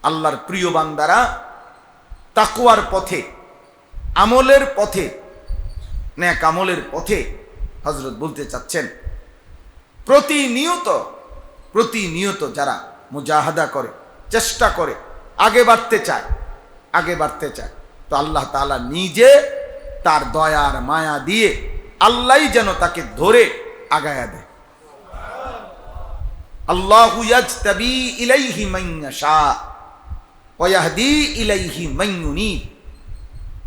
আল্লাহর প্রিয় বান্দারা তাকওয়ার পথে, আমলের পথে, নেক আমলের পথে হযরত বলতে চাচ্ছেন প্রতিনিয়ত যারা মুজাহাদা করে, চেষ্টা করে, আগে বাড়তে চায়, তো আল্লাহ তাআলা নিজে তার দয়ার মায়া দিয়ে আল্লাহই যেন তাকে ধরে আগায়া দেয়। আল্লাহু ইয়াজতাবি ইলাইহি মান ইয়াশা ওয়া ইয়াহদি ইলাইহি মান ইউনিব।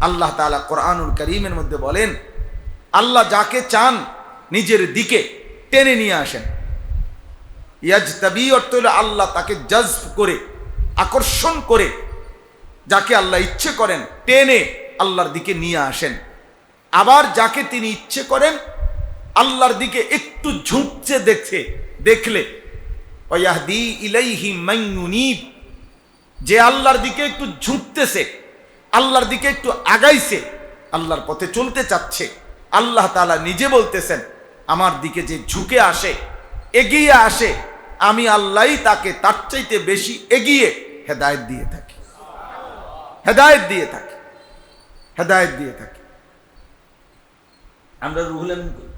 আল্লাহ তাআলা কোরআনুল কারীমের মধ্যে বলেন, আল্লাহ যাকে চান নিজের দিকে টেনে নিয়ে আসেন। ইয়াজতাবি অর্থ হলো আল্লাহ তাকে জজব করে, আকর্ষণ করে, যাকে আল্লাহ ইচ্ছে করেন টেনে আল্লাহর দিকে নিয়ে আসেন। আবার যাকে তিনি ইচ্ছে করেন আল্লাহর দিকে একটু ঝুঁকছে দেখলে ওয়াহদি ইলাইহি মান ইউনিব, যে আল্লাহর দিকে একটু ঝুঁকতেছে, আল্লাহর দিকে একটু আগাইছে, আল্লাহর পথে চলতে চাচ্ছে, আল্লাহ তাআলা নিজে বলতেছেন আমার দিকে যে ঝুঁকে আসে, এগিয়ে আসে, আমি আল্লাহই তাকে তার চাইতে বেশি এগিয়ে হেদায়েত দিয়ে থাকি। আমরা রুহুল আমিন করি,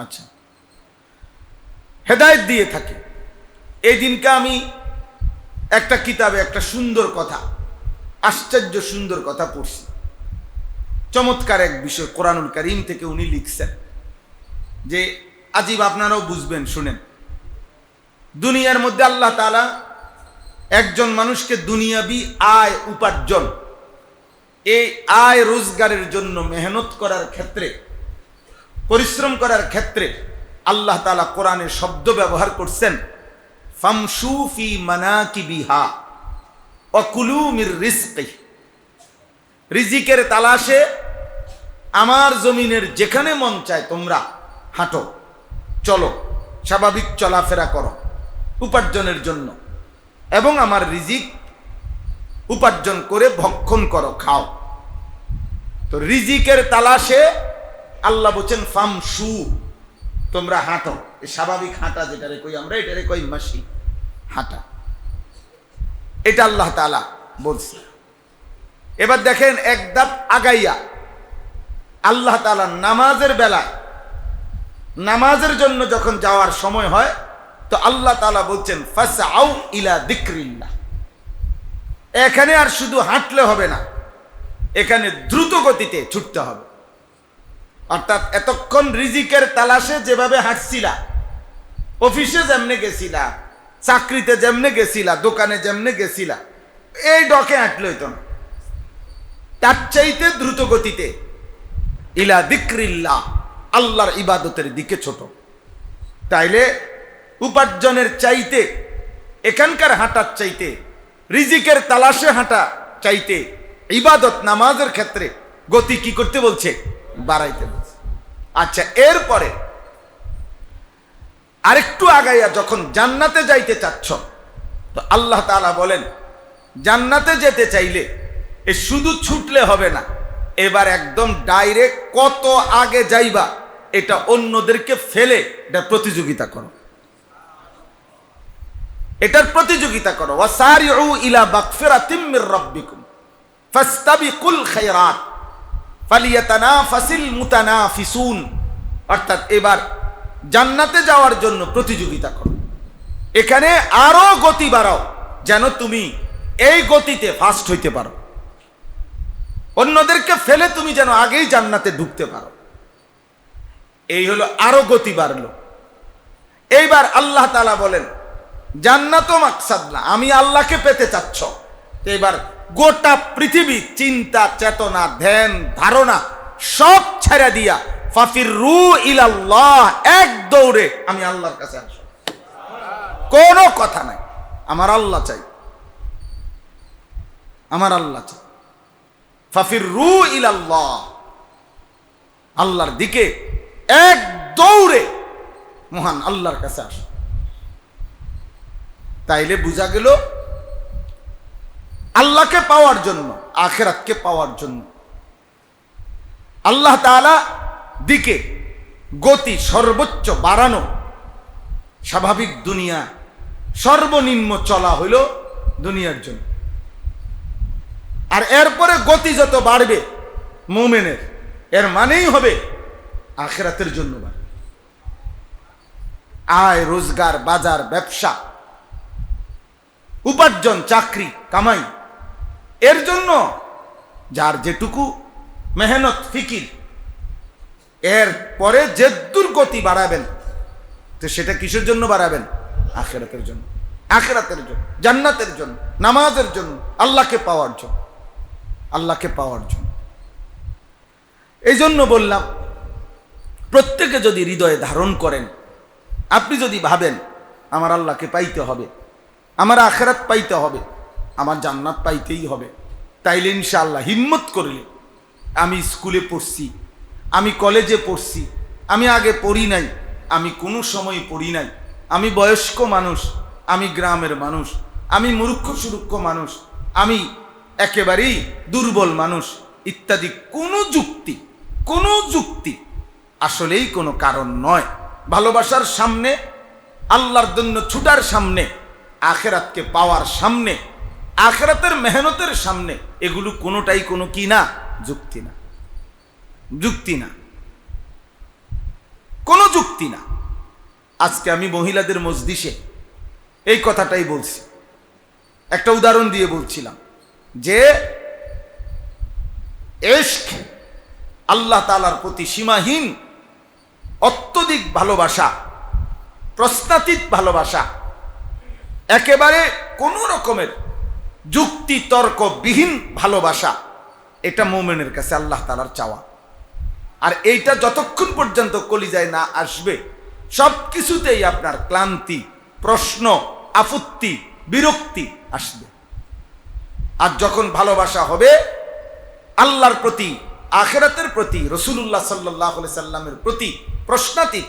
আচ্ছা, হেদায়েত দিয়ে থাকি। এই দিনকে আমি একটা কিতাবে একটা সুন্দর কথা, আশ্চর্য সুন্দর কথা পড়ছি। চমৎকার এক বিষয় কোরআনুল কারীম থেকে উনি লিখছেন যে আজীব, আপনারাও বুঝবেন, শুনেন। দুনিয়ার মধ্যে আল্লাহ তাআলা একজন মানুষকে দুনিয়াবি আয় উপার্জন, এই আয় রোজগারের জন্য মেহনত করার ক্ষেত্রে, পরিশ্রম করার ক্ষেত্রে আল্লাহ তাআলা কোরআনে শব্দ ব্যবহার করছেন ফামশু ফি মানাকিবিহা ওয়া কুলু মির রিজকি। রিজিকের তালাশে আমার জমিনের যেখানে মন চায় তোমরা হাঁটো, চলো, স্বাভাবিক চলাফেরা করো উপার্জনের জন্য, এবং আমার রিজিক উপার্জন করে ভক্ষণ করো, খাও। তো রিজিকের তালাশে আল্লাহ বলছেন ফামশু, তোমরা হাঁটো। স্বাভাবিক হাঁটা যেটারে কই আমরা, এটারে কই মাসি, হাঁটা। এটা আল্লাহ তাআলা বলছে। এবার দেখেন এক ধাপ আগাইয়া আল্লাহ তাআলা নামাজের বেলায়, নামাজের জন্য যখন যাওয়ার সময় হয় তো আল্লাহ তাআলা বলছেন ফাসআউ ইলা যিকরিল্লাহ। এখানে আর শুধু হাঁটলে হবে না, এখানে দ্রুত গতিতে ছুটতে হবে। অর্থাৎ এতক্ষণ রিজিকের তালাশে যেভাবে হাঁটছিলা, অফিসে যেমনে গেছিলা, চাকরিতে যেমনে গেছিলা, দোকানে যেমনে গেছিলা, এই ডকে হাঁটলে হইতো না, তার চাইতে দ্রুত গতিতে ইলা যিকরিল্লাহ, আল্লাহর ইবাদতের দিকে ছোট। তাইলে উপার্জনের চাইতে, এখানকার হাঁটার চাইতে, রিজিকের তালাশে হাঁটা চাইতে ইবাদত নামাজের ক্ষেত্রে গতি কি করতে বলছে? বাড়াইতে বলছে। আচ্ছা, এরপরে আরেকটু আগাইয়া যখন জান্নাতে যাইতে চাচ্ছ, তো আল্লাহ তাআলা বলেন জান্নাতে যেতে চাইলে এ শুধু ছুটলে হবে না, এবার একদম ডাইরেক্ট কত আগে যাইবা এটা অন্যদেরকে ফেলে এটা প্রতিযোগিতা করো, এটার প্রতিযোগিতা করো। ওয়াসারিউ ইলা মাগফিরাতিম মির রাব্বিকুম ফাস্তাবিকুল খায়রাত ফালিয়াতানাফাসিল মুতানাফিসুন। অর্থাৎ এবার জান্নাতে যাওয়ার জন্য প্রতিযোগিতা করো, এখানে আরো গতি বাড়াও যেন তুমি এই গতিতে ফাস্ট হইতে পারো, অন্যদেরকে ফেলে তুমি যেন আগেই জান্নাতে ঢুকতে পারো। এই হলো আরো গতি বাড়লো। এইবার আল্লাহ তাআলা বলেন জান্নাতও মাকসাদ না, আমি আল্লাহকে পেতে চাচ্ছ, এবার গোটা পৃথিবী চিন্তা চেতনা ধ্যান ধারণা সব ছেড়ে দিয়া ফাফিরু ইলাল্লাহ, এক দৌড়ে আমি আল্লাহর কাছে আসো। কোনো কথা নাই, আমার আল্লাহ চাই, আমার আল্লাহ চাই। ফাফিরু ইলাল্লাহ, আল্লাহর দিকে এক দৌড়ে মহান আল্লাহর কাছে আসো। তাইলে বোঝা গেল আল্লাহকে পাওয়ার জন্য, আখিরাতকে পাওয়ার জন্য আল্লাহ তাআলা দিকে গতি সর্বোচ্চ বাড়ানো। স্বাভাবিক দুনিয়া সর্বনিম্ন চলা হইল দুনিয়ার জন্য। আর এরপরে গতি যত বাড়বে মুমিনের, এর মানেই হবে আখিরাতের জন্য বাড়বে। আয় রোজগার, বাজার, ব্যবসা, উপার্জন, চাকরি, কামাই, এর জন্য যার যেটুকু মেহনত, ফিকির, এর পরে যে দুর্গতি বাড়াবেন, তো সেটা কিসের জন্য বাড়াবেন? আখিরাতের জন্য, আখিরাতের জন্য, জান্নাতের জন্য, নামাজের জন্য, আল্লাহকে পাওয়ার জন্য, আল্লাহকে পাওয়ার জন্য। এই জন্য বললাম, প্রত্যেকে যদি হৃদয়ে ধারণ করেন, আপনি যদি ভাবেন আমার আল্লাহকে পাইতে হবে, আমার আখিরাত পাইতে হবে, আমার জান্নাত পাইতেই হবে, তাইলে ইনশাআল্লাহ হিম্মত করলে, আমি স্কুলে পড়ছি, আমি কলেজে পড়ছি, আমি আগে পড়ি নাই, আমি কোনো সময় পড়ি নাই, আমি বয়স্ক মানুষ, আমি গ্রামের মানুষ, আমি মূর্খ সুরুক্ষ মানুষ, আমি একেবারেই দুর্বল মানুষ, ইত্যাদি কোনো যুক্তি আসলেই কোনো কারণ নয়। ভালোবাসার সামনে, আল্লাহর জন্য ছুটার সামনে, আখিরাতকে পাওয়ার সামনে, আখিরাতের মেহনতের সামনে, এগুলো কোনোটাই কোনো কি না, যুক্তি না, যুক্তি না, কোনো যুক্তি না। আজকে আমি মহিলাদের মজলিসে এই কথাটাই বলছি, একটা উদাহরণ দিয়ে বলছিলাম যে ইশক, আল্লাহ তাআলার প্রতি সীমাহীন অত্যধিক ভালোবাসা, প্রশ্নাতীত ভালোবাসা, একেবারে কোনো রকমের যুক্তি তর্কবিহীন ভালোবাসা, এটা মুমিনের কাছে আল্লাহ তাআলার চাওয়া। আর এইটা যতক্ষণ পর্যন্ত কলিজায় না আসবে, সব কিছুতেই আপনার ক্লান্তি, প্রশ্ন, আপত্তি, বিরক্তি আসবে। আর যখন ভালোবাসা হবে আল্লাহর প্রতি, আখিরাতের প্রতি, রাসূলুল্লাহ সাল্লাল্লাহু আলাইহি সাল্লামের প্রতি প্রশ্নাতীত,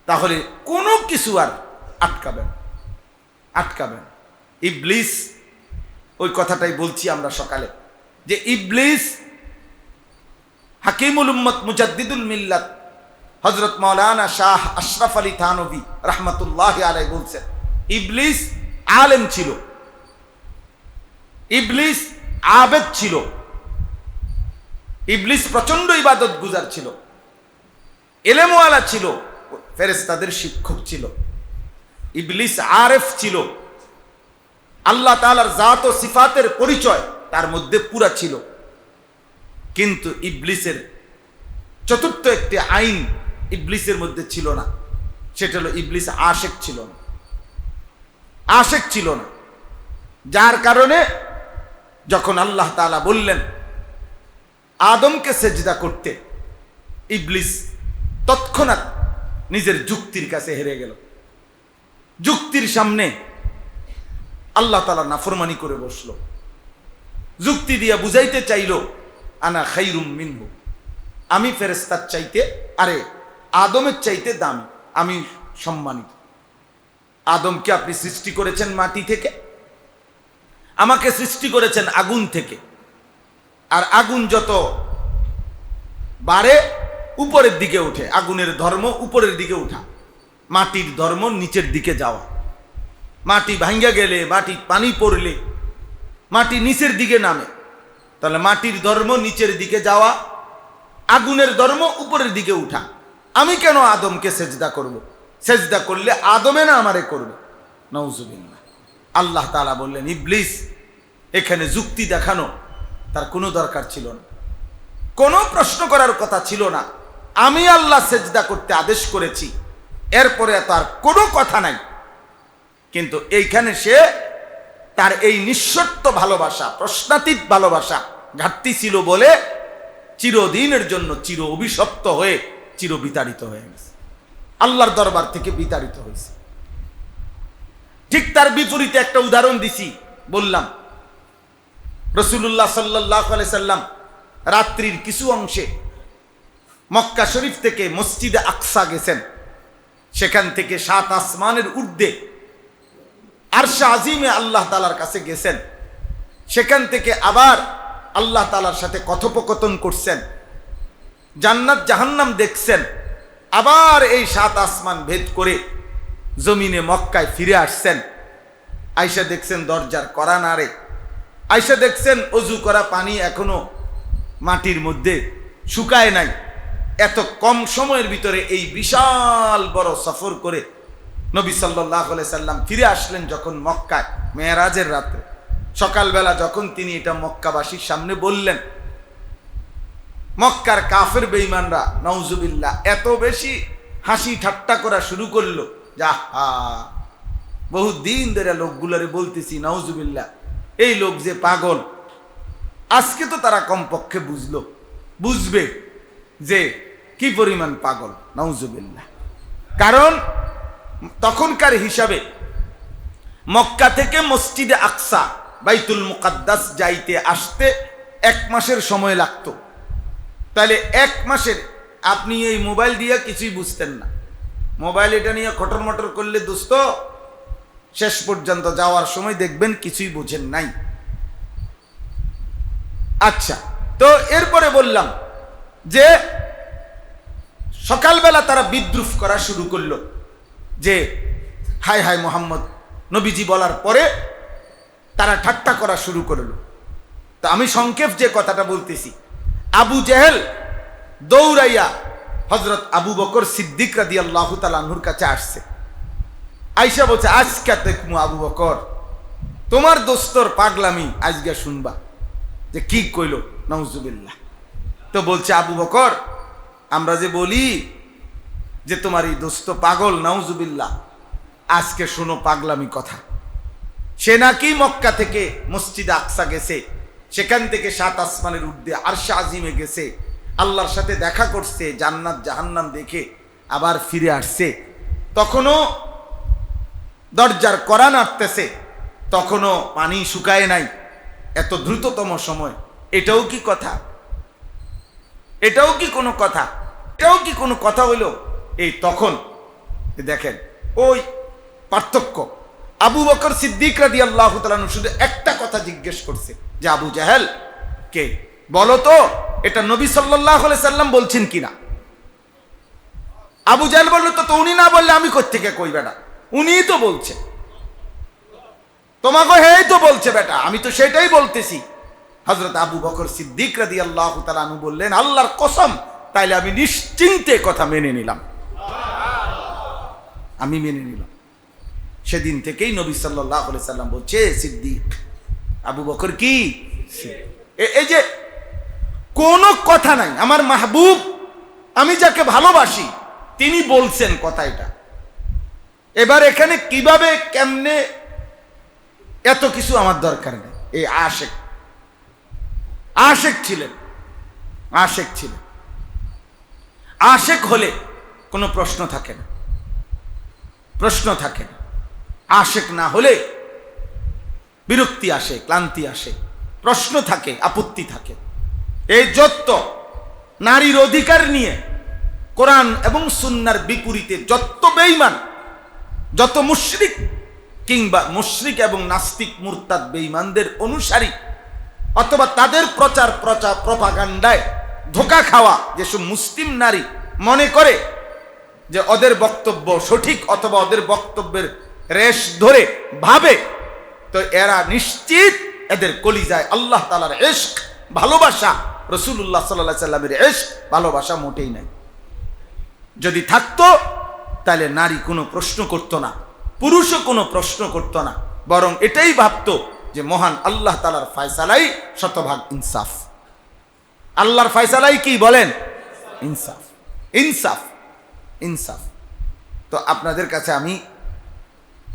তাহলে কোনো কিছু আর আটকাবেন। ইবলিস, ওই কথাটাই বলছি আমরা সকালে, যে ইবলিস হাকিমুল উম্মত মুজাদ্দিদুল মিল্লাত হযরত মাওলানা শাহ আশরাফ আলী থানভী রাহমাতুল্লাহি আলাইহি বলছেন, ইবলিস আলেম ছিল, ইবলিস আবেদ ছিল, ইবলিস প্রচন্ড ইবাদত গুজার ছিল, ইলমওয়ালা ছিল, ফেরেশতাদের শিক্ষক ছিল, ইবলিস আরেফ ছিল, আল্লাহ তাআলার জাত ও সিফাতের পরিচয় তার মধ্যে পুরা ছিল। কিন্তু ইবলিসের চতুর্থ একটি আইন ইবলিসের মধ্যে ছিল না, সেটা হলো ইবলিস আশেক ছিল না। যার কারণে যখন আল্লাহ তাআলা বললেন আদমকে সেজদা করতে, ইবলিস তৎক্ষণাৎ নিজের যুক্তির কাছে হেরে গেল। যুক্তির সামনে আল্লাহ তাআলা নাফরমানি করে বসলো, যুক্তি দিয়া বুঝাইতে চাইল আনা খাইরুম মিনহু, আমি ফেরেশতার চাইতে, আরে আদমের চাইতে দামি, আমি সম্মানিত। আদমকে আপনি সৃষ্টি করেছেন মাটি থেকে, আমাকে সৃষ্টি করেছেন আগুন থেকে। আর আগুন যত বাড়ে উপরের দিকে ওঠে, আগুনের ধর্ম উপরের দিকে ওঠা, মাটির ধর্ম নিচের দিকে যাওয়া। মাটি ভাঙ্গা গেলে, মাটি পানি পড়লে মাটি নিচের দিকে নামে, তাহলে মাটির ধর্ম নিচের দিকে যাওয়া, আগুনের ধর্ম উপরের দিকে উঠা। আমি কেন আদমকে সেজদা করব? সেজদা করলে আদমে না আমারে করবে, নাউজুবিল্লাহ। আল্লাহ তাআলা বললেন, ইবলিস, এখানে যুক্তি দেখানো তার কোনো দরকার ছিল না, কোনো প্রশ্ন করার কথা ছিল না। আমি আল্লাহ সেজদা করতে আদেশ করেছি, এরপরে তার কোনো কথা নাই। কিন্তু এইখানে সে তার এই নিঃশর্ত ভালোবাসা, প্রশ্নাতীত ভালোবাসা ঘাটতি ছিল বলে চিরদিনের জন্য চির অভিশপ্ত হয়ে চির বিতাড়িত হয়ে গেছে, আল্লাহর দরবার থেকে বিতাড়িত হয়েছে। ঠিক তার বিপরীতে একটা উদাহরণ দিছি, বললাম রাসূলুল্লাহ সাল্লাল্লাহু আলাইহি সাল্লাম রাত্রির কিছু অংশে মক্কা শরীফ থেকে মসজিদে আকসা গেছেন, সেখান থেকে 7 আসমানের ঊর্ধ্বে আরশে আজিমে আল্লাহ তাআলার কাছে গেছেন, সেখান থেকে আবার আল্লাহ তাআলার সাথে কথোপকথন করছেন, জান্নাত জাহান্নাম দেখছেন, আবার এই 7 আসমান ভেদ করে জমিনে মক্কায় ফিরে আসছেন। আইসা দেখছেন দরজার কড়া নাড়ে, আইসা দেখছেন অজু করা পানি এখনো মাটির মধ্যে শুকায় নাই। এত কম সময়ের ভিতরে এই বিশাল বড় সফর করে নবী সাল্লাল্লাহু আলাইহি সাল্লাম ফিরে আসলেন যখন মক্কায় মেরাজের রাতে, সকালবেলা যখন তিনি এটা মক্কাবাসীর সামনে বললেন, মক্কার কাফের বেঈমানরা নাউজুবিল্লাহ এত বেশি হাসি ঠাট্টা করা শুরু করলো, যা বহু দিন ধরে লোকগুলোরে বলতেছি নাউজুবিল্লাহ এই লোক যে পাগল। আজকে তো তারা কমপক্ষে বুঝবে যে কি পরিমাণ পাগল, নাউজুবিল্লাহ। কারণ তখনকার হিসাবে মক্কা থেকে মসজিদে আকসা বাইতুল মুকাদ্দাস যাইতে আসতে 1 মাসের সময় লাগতো। তাহলে 1 মাসের আপনি এই মোবাইল দিয়ে কিছুই বুঝতেন না। মোবাইল এটা নিয়ে খটর মটর করলে দোস্ত শেষ পর্যন্ত যাওয়ার সময় দেখবেন কিছুই বোঝেন নাই। আচ্ছা, তো এরপরে বললাম যে সকালবেলা তারা বিদ্রুপ করা শুরু করলো যে হায় হায় মোহাম্মদ নবীজি বলার পরে তারা ঠাট্টা করা শুরু করলো। তো আমি সংক্ষেপ যে কথাটা বলতেছি, আবু জেহেল দৌড়াইয়া হযরত আবু বকর সিদ্দিক রাদিয়াল্লাহু তাআলা আনহুর কাছে আসছে। আয়েশা বলছে, আজকে দেখমু আবু বকর তোমার দোস্তর পাগলামি আজকে শুনবা। যে কি কইল, নাউজুবিল্লাহ। তো বলছে আবু বকর আমরা যে বলি যে তোমার এই দোস্ত পাগল, নাউজুবিল্লাহ, আজকে শোনো পাগলামি কথা। সে নাকি মক্কা থেকে মসজিদে আকসা গেছে, সেখান থেকে 7 আসমানের ঊর্ধ্বে আরশে আজিমে গেছে, আল্লাহর সাথে দেখা করছে, জান্নাত জাহান্নাম দেখে আবার ফিরে আসছে। তখনও দরজার কড়া নাড়তেছে, তখনও পানি শুকায় নাই, এত দ্রুততম সময়। এটাও কি কথা? এটাও কি কোনো কথা? এটাও কি কোনো কথা হইল? এই তখন দেখেন ওই পার্থক্য। আবু বকর সিদ্দিক রাদিয়াল্লাহু তাআলা শুধু একটা কথা জিজ্ঞেস করছে যে আবু জাহেল কে, বলো তো এটা নবী সাল্লাল্লাহু আলাইহি সাল্লাম বলছেন কিনা। আবু জাহেল বলল, তো উনি না বললে আমি কোত্থেকে কই বেটা, উনিই তো বলছে, তোমাকে হেই তো বলছে বেটা, আমি তো সেটাই বলতেছি। হযরত আবু বকর সিদ্দিক রাদিয়াল্লাহু তাআলা আনহু বললেন, আল্লাহর কসম, তাইলে আমি নিশ্চিন্তে কথা মেনে নিলাম, আমি মেনে নিলাম। সেদিন থেকেই নবী সাল্লাল্লাহু আলাইহি সাল্লাম বলছে, সিদ্দিক আবু বকর কি, এই যে কোনো কথা নাই, আমার মাহবুব, আমি যাকে ভালোবাসি তিনি বলছেন কথা এটা। এবার এখানে কিভাবে কেমনে এত কিছু আমার দরকার নেই। এই আশেক ছিলেন, আশেক হলে কোনো প্রশ্ন থাকে না, আশেক না হলে বিরক্তি আসে, ক্লান্তি আসে, প্রশ্ন থাকে, আপত্তি থাকে। এই যত নারীর অধিকার নিয়ে কোরআন এবং সুন্নাহর বিপরীতে যত বেঈমান, যত মুশরিক কিংবা মুশরিক এবং নাস্তিক মুরতাদ বেঈমানদের অনুসারী অথবা তাদের প্রচার প্রপাগান্ডায় ধোঁকা খাওয়া যেসব মুসলিম নারী মনে করে যে ওদের বক্তব্য সঠিক অথবা ওদের বক্তব্যের রেশ ধরে ভাবে, তো এরা নিশ্চিত এদের কলিজায় আল্লাহ তাআলার ইশক, ভালোবাসা, রাসূলুল্লাহ সাল্লাল্লাহু আলাইহি সাল্লামের ইশক, ভালোবাসা মোটেই নাই। যদি থাকতো তাহলে নারী কোনো প্রশ্ন করতো না, পুরুষও কোনো প্রশ্ন করতো না, বরং এটাই ভাবতো যে মহান আল্লাহ তাআলার ফয়সালাই শতভাগ ইনসাফ। আল্লাহর ফয়সালাই কি বলেন? ইনসাফ, ইনসাফ, ইনসাফ। তো আপনাদের কাছে আমি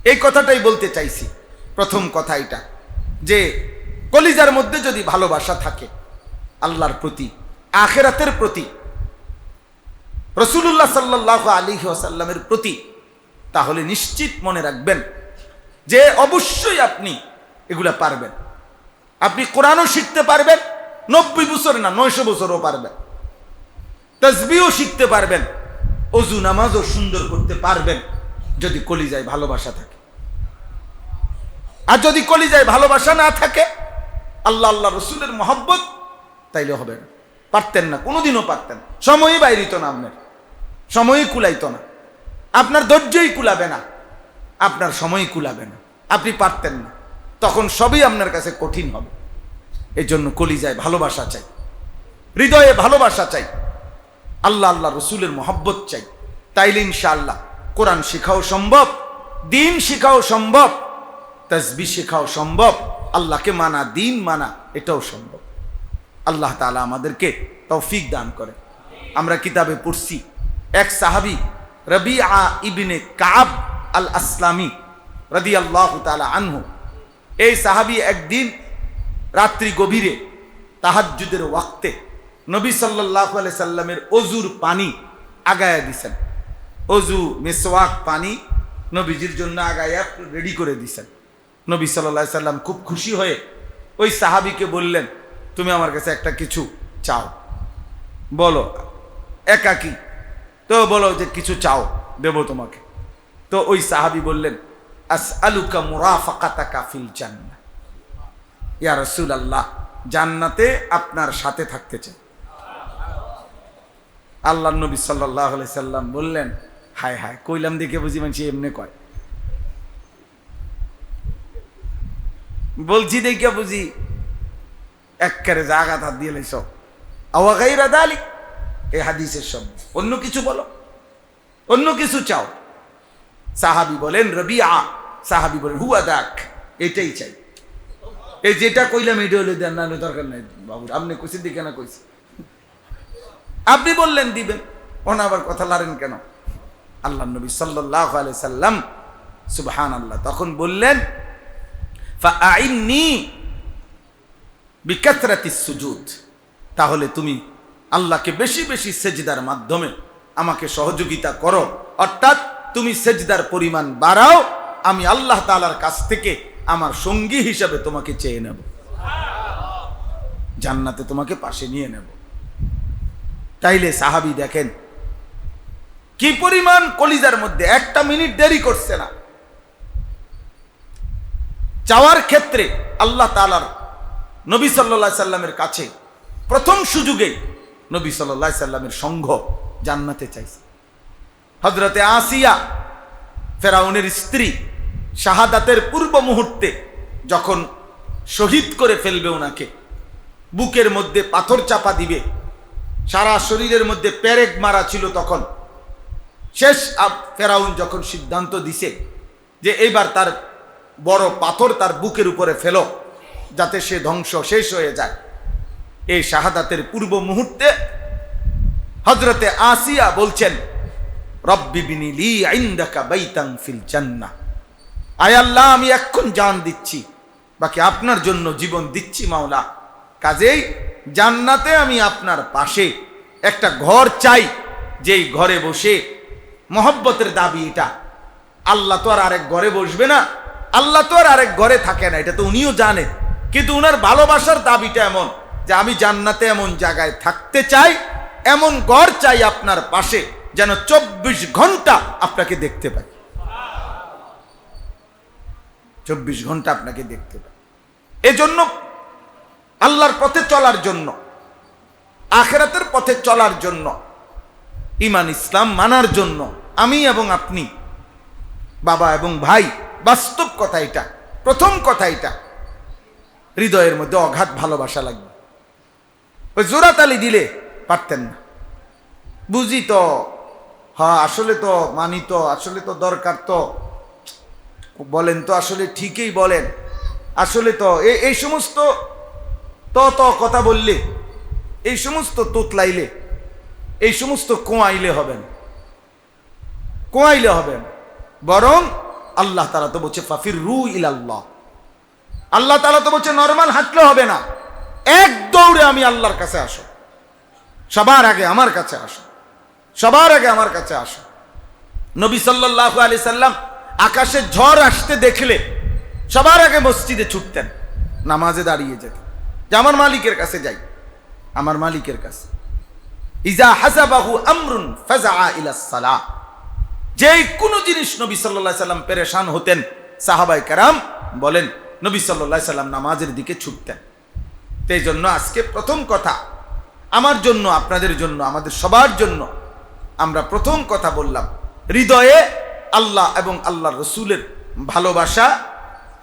এই কথাটাই বলতে চাইছি। প্রথম কথা এটা যে কলিজার মধ্যে যদি ভালোবাসা থাকে আল্লাহর প্রতি, আখিরাতের প্রতি, রাসূলুল্লাহ সাল্লাল্লাহু আলাইহি ওয়াসাল্লামের প্রতি, তাহলে নিশ্চিত মনে রাখবেন যে অবশ্যই আপনি এগুলা পারবেন। আপনি কোরআনও শিখতে পারবেন, 90 বছর না 900 বছরও পারবেন। তাসবিহও শিখতে পারবেন, ওযু নামাজও সুন্দর করতে পারবেন যদি কলিজায় ভালোবাসা থাকে। আর যদি কলিজায় ভালোবাসা না থাকে, আল্লাহ আল্লাহ রসুলের মহব্বত, তাইলে হবে না, পারতেন না, কোনোদিনও পারতেন। সময়ই বাইরিত না, আপনার সময়ই কুলাইতো না, আপনার ধৈর্যই কুলাবে না, আপনার সময়ই কুলাবে না। আপনি পারতেন না, তখন সবই আপনার কাছে কঠিন হবে। এই জন্য কলিজায় ভালোবাসা চাই, হৃদয়ে ভালোবাসা চাই, আল্লাহ আল্লাহ রসুলের মহব্বত চাই। তাইলে ইনশাআল্লাহ কোরআন শেখাও সম্ভব, দিন শেখাও সম্ভব, তাসবিহ শেখাও সম্ভব, আল্লাহকে মানা, দিন মানা এটাও সম্ভব। আল্লাহ তাআলা আমাদেরকে তৌফিক দান করে। আমরা কিতাবে পড়ছি এক সাহাবী রবিআ ইবনে কাব আল আসলামি রাদিয়াল্লাহু তাআলা আনহু, এই সাহাবী একদিন রাত্রি গভীরে তাহাজ্জুদের ওয়াক্তে নবী সাল্লাল্লাহু আলাইহি সাল্লামের অজুর পানি আগায়া দিছেন। অজু মিসওয়াক পানি নবীজির জন্য আগায়া রেডি করে দিছেন। নবী সাল্লাল্লাহু আলাইহি সাল্লাম খুব খুশি হয়ে ওই সাহাবীকে বললেন, তুমি আমার কাছে একটা কিছু চাও, বলো। একাকি তো বলো যে কিছু চাও, দেব তোমাকে। তো ওই সাহাবী বললেন, আসআলুকা মুরাফাকাতাকা ফিল জান্নাহ, ইয়া রাসূলুল্লাহ, জান্নাতে আপনার সাথে থাকতে চাই। আল্লাহর নবী সাল্লাল্লাহু আলাইহি সাল্লাম বললেন, হায় হায়, কইলাম দেখে বুঝি মানুষ এমনি কয়, বলছি দেখে বুঝি এক্কারে জাগাত হাত দিয়ে লাইছ। আওয়া গায়রা যালিক, এই হাদিসের শব্দ, অন্য কিছু বলো, অন্য কিছু চাও। সাহাবী বলেন রবিআ, সাহাবী বলেন হুয়া দাক, এটাই চাই। এই যেটা কইলাম এটা হলে দেন, না দরকার নাই বাবু, আপনি কইছেন দিকে না কইছি, আপনি বললেন দিবেন, ওনা আবার কথা লারেন কেন? আল্লাহ নবী সাল্লাল্লাহু আলাইহি সাল্লাম সুবহানাল্লাহ তখন বললেন, ফাআইন্নি বিকাথরাতিস সুজুদ, তাহলে তুমি আল্লাহকে বেশি বেশি সেজদার মাধ্যমে আমাকে সহযোগিতা করো, অর্থাৎ তুমি সেজদার পরিমাণ বাড়াও, আমি আল্লাহ তাআলার কাছ থেকে আমার সঙ্গী হিসাবে তোমাকে চেয়ে নেব, জান্নাতে তোমাকে পাশে নিয়ে নেব। তাইলে সাহাবী দেখেন কি পরিমাণ কলিজার মধ্যে, একটা মিনিট দেরি করছে না। চাওয়ার ক্ষেত্রে আল্লাহ তাআলার নবী সাল্লাল্লাহু আলাইহি সাল্লামের কাছে প্রথম সুযোগে নবী সাল্লাল্লাহু আলাইহি সাল্লামের সঙ্গ জান্নাতে চাইছে। হযরতে আসিয়া ফেরাউনের স্ত্রী শাহাদাতের পূর্ব মুহূর্তে যখন শহীদ করে ফেলবে ওনাকে, বুকের মধ্যে পাথর চাপা দিবে, সারা শরীরের মধ্যে পেরেক মারা ছিল, তখন শেষ ফেরাউন যখন সিদ্ধান্ত দিছে যে এইবার তার বড় পাথর তার বুকের উপরে ফেলো যাতে সে ধ্বংস শেষ হয়ে যায়, এই শাহাদাতের পূর্ব মুহূর্তে হযরতে আসিয়া বলছেন, রব্বি বিনি লি ইনদাকা বাইতান ফিল জান্নাহ, আয় আল্লাহ, আমি এখন জান দিচ্ছি, বাকি আপনার জন্য জীবন দিচ্ছি মাওলা, কাজেই জান্নাতে আমি আপনার পাশে একটা ঘর চাই, যেই ঘরে বসে মহব্বতের দাবি এটা। আল্লাহ তো আর আরেক ঘরে বসবে না, আল্লাহ তো আর আরেক ঘরে থাকে না, এটা তো উনিও জানেন, কিন্তু উনার ভালোবাসার দাবিটা এমন যে আমি জান্নাতে এমন জায়গায় থাকতে চাই, এমন ঘর চাই আপনার পাশে, যেন 24 ঘন্টা আপনাকে দেখতে পাই, 24 ঘন্টা আপনাকে দেখতে পাই। এজন্য আল্লাহর পথে চলার জন্য, আখিরাতের পথে চলার জন্য, ঈমান ইসলাম মানার জন্য আমি এবং আপনি, বাবা এবং ভাই, বাস্তব কথা এটা, প্রথম কথা এটা, হৃদয়ের মধ্যে অগাধ ভালোবাসা লাগবে। ওই জোরাতালি দিলে পারতেন না, বুঝি তো, হ্যাঁ আসলে তো মানি তো, আসলে তো দরকার তো, বলেন তো, আসলে ঠিকই বলেন, আসলে তো এই সমস্ত কথা বললে, এই সমস্ত তোতলাইলে, এই সমস্ত কোয়াইলে হবেন, কোয়াইলে হবেন, বরং আল্লাহ তাআলা তো বলছে ফাফিরু ইলাল্লাহ, আল্লাহ তাআলা তো বলছে নরমাল হাঁটলে হবে না, এক দৌড়ে আমি আল্লাহর কাছে আসো, সবার আগে আমার কাছে আসো, সবার আগে আমার কাছে আসো। নবী সাল্লাল্লাহু আলাইহি সাল্লাম আকাশে ঝড় আসতে দেখলে সবার আগে মসজিদে ছুটতেন, নামাজে দাঁড়িয়ে যেতেন, যে আমার মালিকের কাছে যাই, আমার মালিকের কাছে। ইজা হাসাবাহু আমরুন ফাজআ ইলাস সালাহ, যেই কোনো জিনিস নবী সাল্লাল্লাহু আলাইহি সাল্লাম পেরেশান হতেন, সাহাবায়ে কেরাম বলেন নবী সাল্লাল্লাহু আলাইহি সাল্লাম নামাজের দিকে ছুটতেন। এই জন্য আজকে প্রথম কথা আমার জন্য, আপনাদের জন্য, আমাদের সবার জন্য, আমরা প্রথম কথা বললাম হৃদয়ে আল্লাহ এবং আল্লাহর রসুলের ভালোবাসা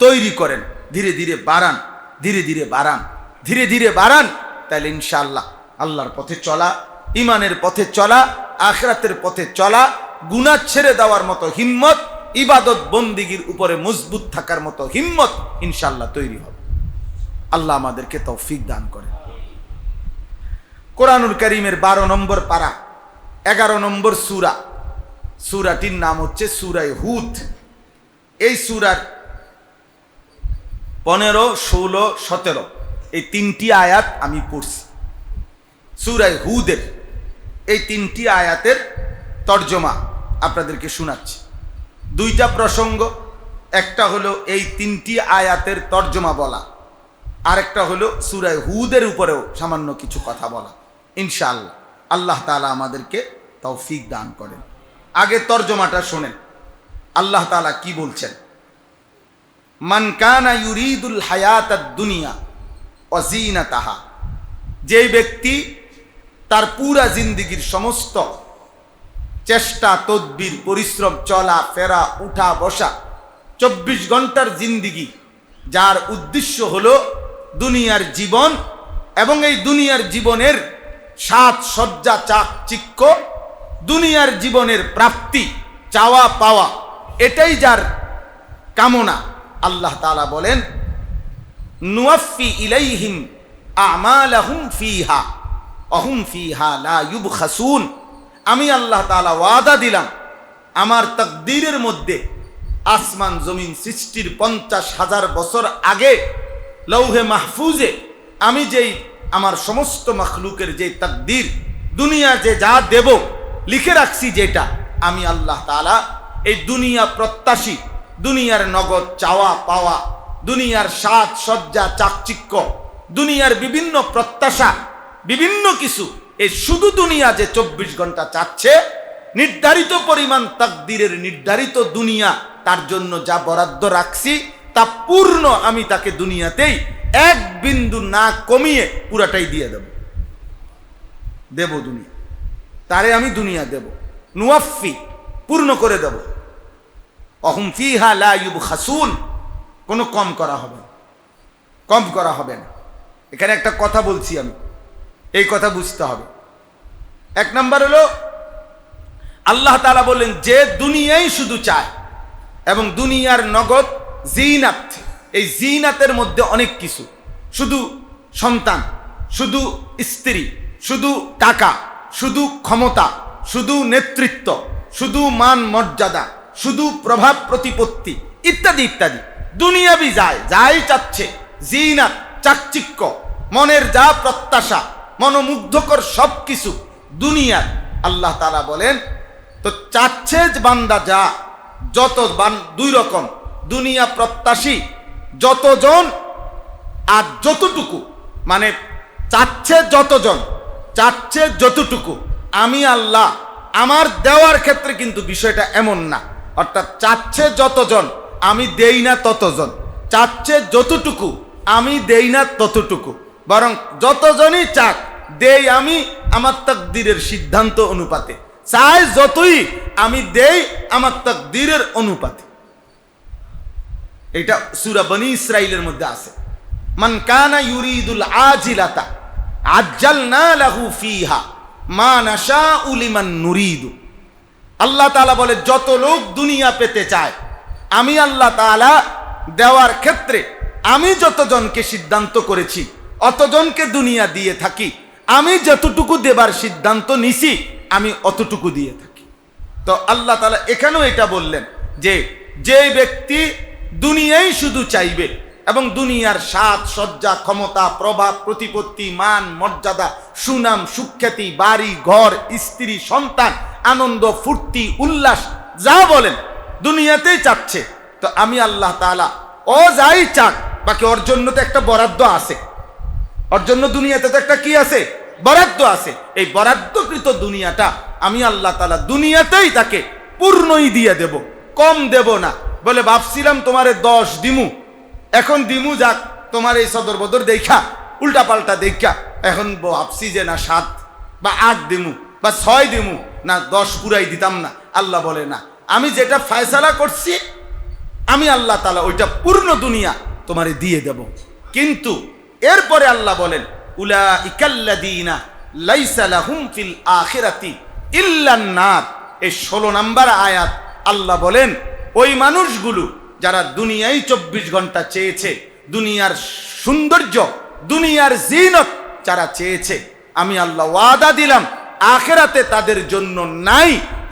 তৈরি করেন, ধীরে ধীরে বাড়ান, ধীরে ধীরে বাড়ান, ধীরে ধীরে বাড়ান। তাহলে ইনশাআল্লাহ আল্লাহর পথে চলা, ইমানের পথে চলা, আখিরাতের পথে চলা, গুনাহ ছেড়ে দেওয়ার মতো হিম্মত, ইবাদত বন্দিগির উপরে মজবুত থাকার মতো হিম্মত ইনশাআল্লাহ তৈরি হবে। আল্লাহ আমাদেরকে তৌফিক দান করে। কোরআনুল কারীমের 12 নম্বর পারা, 11 নম্বর সূরা, সূরাটির নাম হচ্ছে সূরা হুদ। এই সূরার 15, 16, 17 এই 3টি আয়াত আমি পড়ছি। সূরা হুদের এই 3টি আয়াতের তর্জমা আপনাদেরকে শোনাচ্ছি। 2টা প্রসঙ্গ, একটা হলো এই 3টি আয়াতের তর্জমা বলা, আরেকটা হলো সূরা হুদের উপরেও সামান্য কিছু কথা বলা। ইনশাআল্লাহ আল্লাহ তাআলা আমাদেরকে তৌফিক দান করেন। আগে তর্জমাটা শোনেন, আল্লাহ তাআলা কি বলছেন। মান কানা ইউরিদুল হায়াতাদ দুনিয়া ওয়া জিনাতাহা, যে ব্যক্তি তার পুরা জিন্দেগীর সমস্ত চেষ্টা, তদবির, পরিশ্রম, চলা ফেরা, উঠা বসা, 24 ঘন্টার জিন্দেগি, যার উদ্দেশ্য হলো দুনিয়ার জীবন এবং এই দুনিয়ার জীবনের সাজ সজ্জা, চাকচিক্য, দুনিয়ার জীবনের প্রাপ্তি, চাওয়া পাওয়া, এটাই যার কামনা, আল্লাহ তাআলা বলেন নুওয়াফি ইলাইহিম আমালাহুম ফিহা ওয়া হুম ফিহা লা ইউবখাসুন। আমি আল্লাহ তাআলা ওয়াদা দিলাম আমার তাকদীরের মধ্যে, আসমান জমিন সৃষ্টির 50,000 বছর আগে লৌহে মাহফুজে আমি যেই আমার সমস্ত মাখলুকের যে তাকদীর, দুনিয়া যে যা দেব লিখে রাখছি, যেটা আমি আল্লাহ তাআলা এই দুনিয়া প্রত্যাশী, দুনিয়ার নগদ চাওয়া পাওয়া, দুনিয়ার সাজ সজ্জা চাকচিক্য, দুনিয়ার বিভিন্ন প্রত্যাশা, বিভিন্ন কিছু, এই শুধু দুনিয়া যে 24 ঘন্টা চাচ্ছে, নির্ধারিত পরিমাণ তাকদীরের নির্ধারিত দুনিয়া তার জন্য যা বরাদ্দ রাখছি তা পূর্ণ আমি তাকে দুনিয়াতেই এক বিন্দু না কমিয়ে পুরাটাই দিয়ে দেব দুনিয়া, তারে আমি দুনিয়া দেব, নুওয়াফি পূর্ণ করে দেব, অহুম ফিহা লা ইউবখাসুন, কোনো কম করা হবে না, কম করা হবে না। এখানে একটা কথা বলছি আমি, এই কথা বুঝতে হবে। 1 নাম্বার হলো আল্লাহ তাআলা বললেন যে দুনিয়াই শুধু চায় এবং দুনিয়ার নগদ জিনাত, এই জিনাতের মধ্যে অনেক কিছু, শুধু সন্তান, শুধু স্ত্রী, শুধু টাকা, শুধু ক্ষমতা, শুধু নেতৃত্ব, শুধু মান মর্যাদা, শুধু প্রভাব প্রতিপত্তি ইত্যাদি ইত্যাদি, দুনিয়াবি যাই চাচ্ছে, জিনাত, চাকচিক্য, মনের যা প্রত্যাশা, মনোমুগ্ধকর সব কিছু দুনিয়ার। আল্লাহ তাআলা বলেন তো চাচ্ছে বান্দা যা, যত 2 রকম, দুনিয়া প্রত্যাশী যতজন আর যতটুকু, মানে চাচ্ছে যতজন, চাচ্ছে যতটুকু, আমি আল্লাহ আমার দেওয়ার ক্ষেত্রে কিন্তু বিষয়টা এমন না, অর্থাৎ চাচ্ছে যতজন আমি দেই না ততজন, চাচ্ছে যতটুকু আমি দেই না ততটুকু, বরং যতজনই চাক দেই আমি আমার তাকদীরের সিদ্ধান্ত অনুপাতে, চাই যতই আমি দেই আমার তাকদীরের অনুপাতে। এটা সূরা বনী ইসরাঈলের মধ্যে আছে, মান কানা ইউরিদুল আজিলাতা আজ্জালনা লাহু ফিহা মা নাশাউ লিমান নুরিদু। আল্লাহ তাআলা বলে যত লোক দুনিয়া পেতে চায়, আমি আল্লাহ তাআলা দেওয়ার ক্ষেত্রে আমি যতজনকে সিদ্ধান্ত করেছি অতজনকে দুনিয়া দিয়ে থাকি, আমি যতটুকু দেবার সিদ্ধান্ত নিছি আমি অতটুকু দিয়ে থাকি। তো আল্লাহ তাআলা এখানেও এটা বললেন যে যে ব্যক্তি দুনিয়াই শুধু চাইবে এবং দুনিয়ার সাজ সজ্জা, ক্ষমতা, প্রভাব প্রতিপত্তি, মান মর্যাদা, সুনাম সুখ্যাতি, বাড়ি ঘর, স্ত্রী সন্তান, আনন্দ ফুর্তি উল্লাস যা বলেন দুনিয়াতেই চাচ্ছে, তো আমি আল্লাহ তাআলা ও যাই চাক, বাকি ওর জন্য তো একটা বরাদ্দ আছে, ওর জন্য দুনিয়াতে তো একটা কি আছে, বরাদ্দ আছে। এই বরাদ্দকৃত দুনিয়াটা আমি আল্লাহ তাআলা দুনিয়াতেই তাকে পূর্ণই দিয়ে দেব, কম দেব না। বলে ভাবছিলাম তোমারে 10 দিমু, এখন দিমু যাক তোমার এই সদর বদর দেখা, উল্টা পাল্টা দেখা, এখন ভাবছি যে না 7 বা 8 দিমু বা 6 দিমু, না 10 পুরাই দিতাম না। আল্লাহ বলে না, আমি যেটা ফয়সালা করছি আমি আল্লাহ তাআলা ওইটা পূর্ণ দুনিয়া তোমারে দিয়ে দেব। কিন্তু এরপরে আল্লাহ বলেন উলাইকাল্লাযীনা লাইসা লাহুম ফিল আখিরাতি ইল্লান নার। এই 16 নম্বর আয়াত আল্লাহ বলেন ওই মানুষগুলো যারা দুনিয়ায় 24 ঘন্টা চেয়েছে, দুনিয়ার সৌন্দর্য, দুনিয়ার জিনত যারা চেয়েছে, আমি আল্লাহ ওয়াদা দিলাম আখিরাতে তাদের জন্য নাই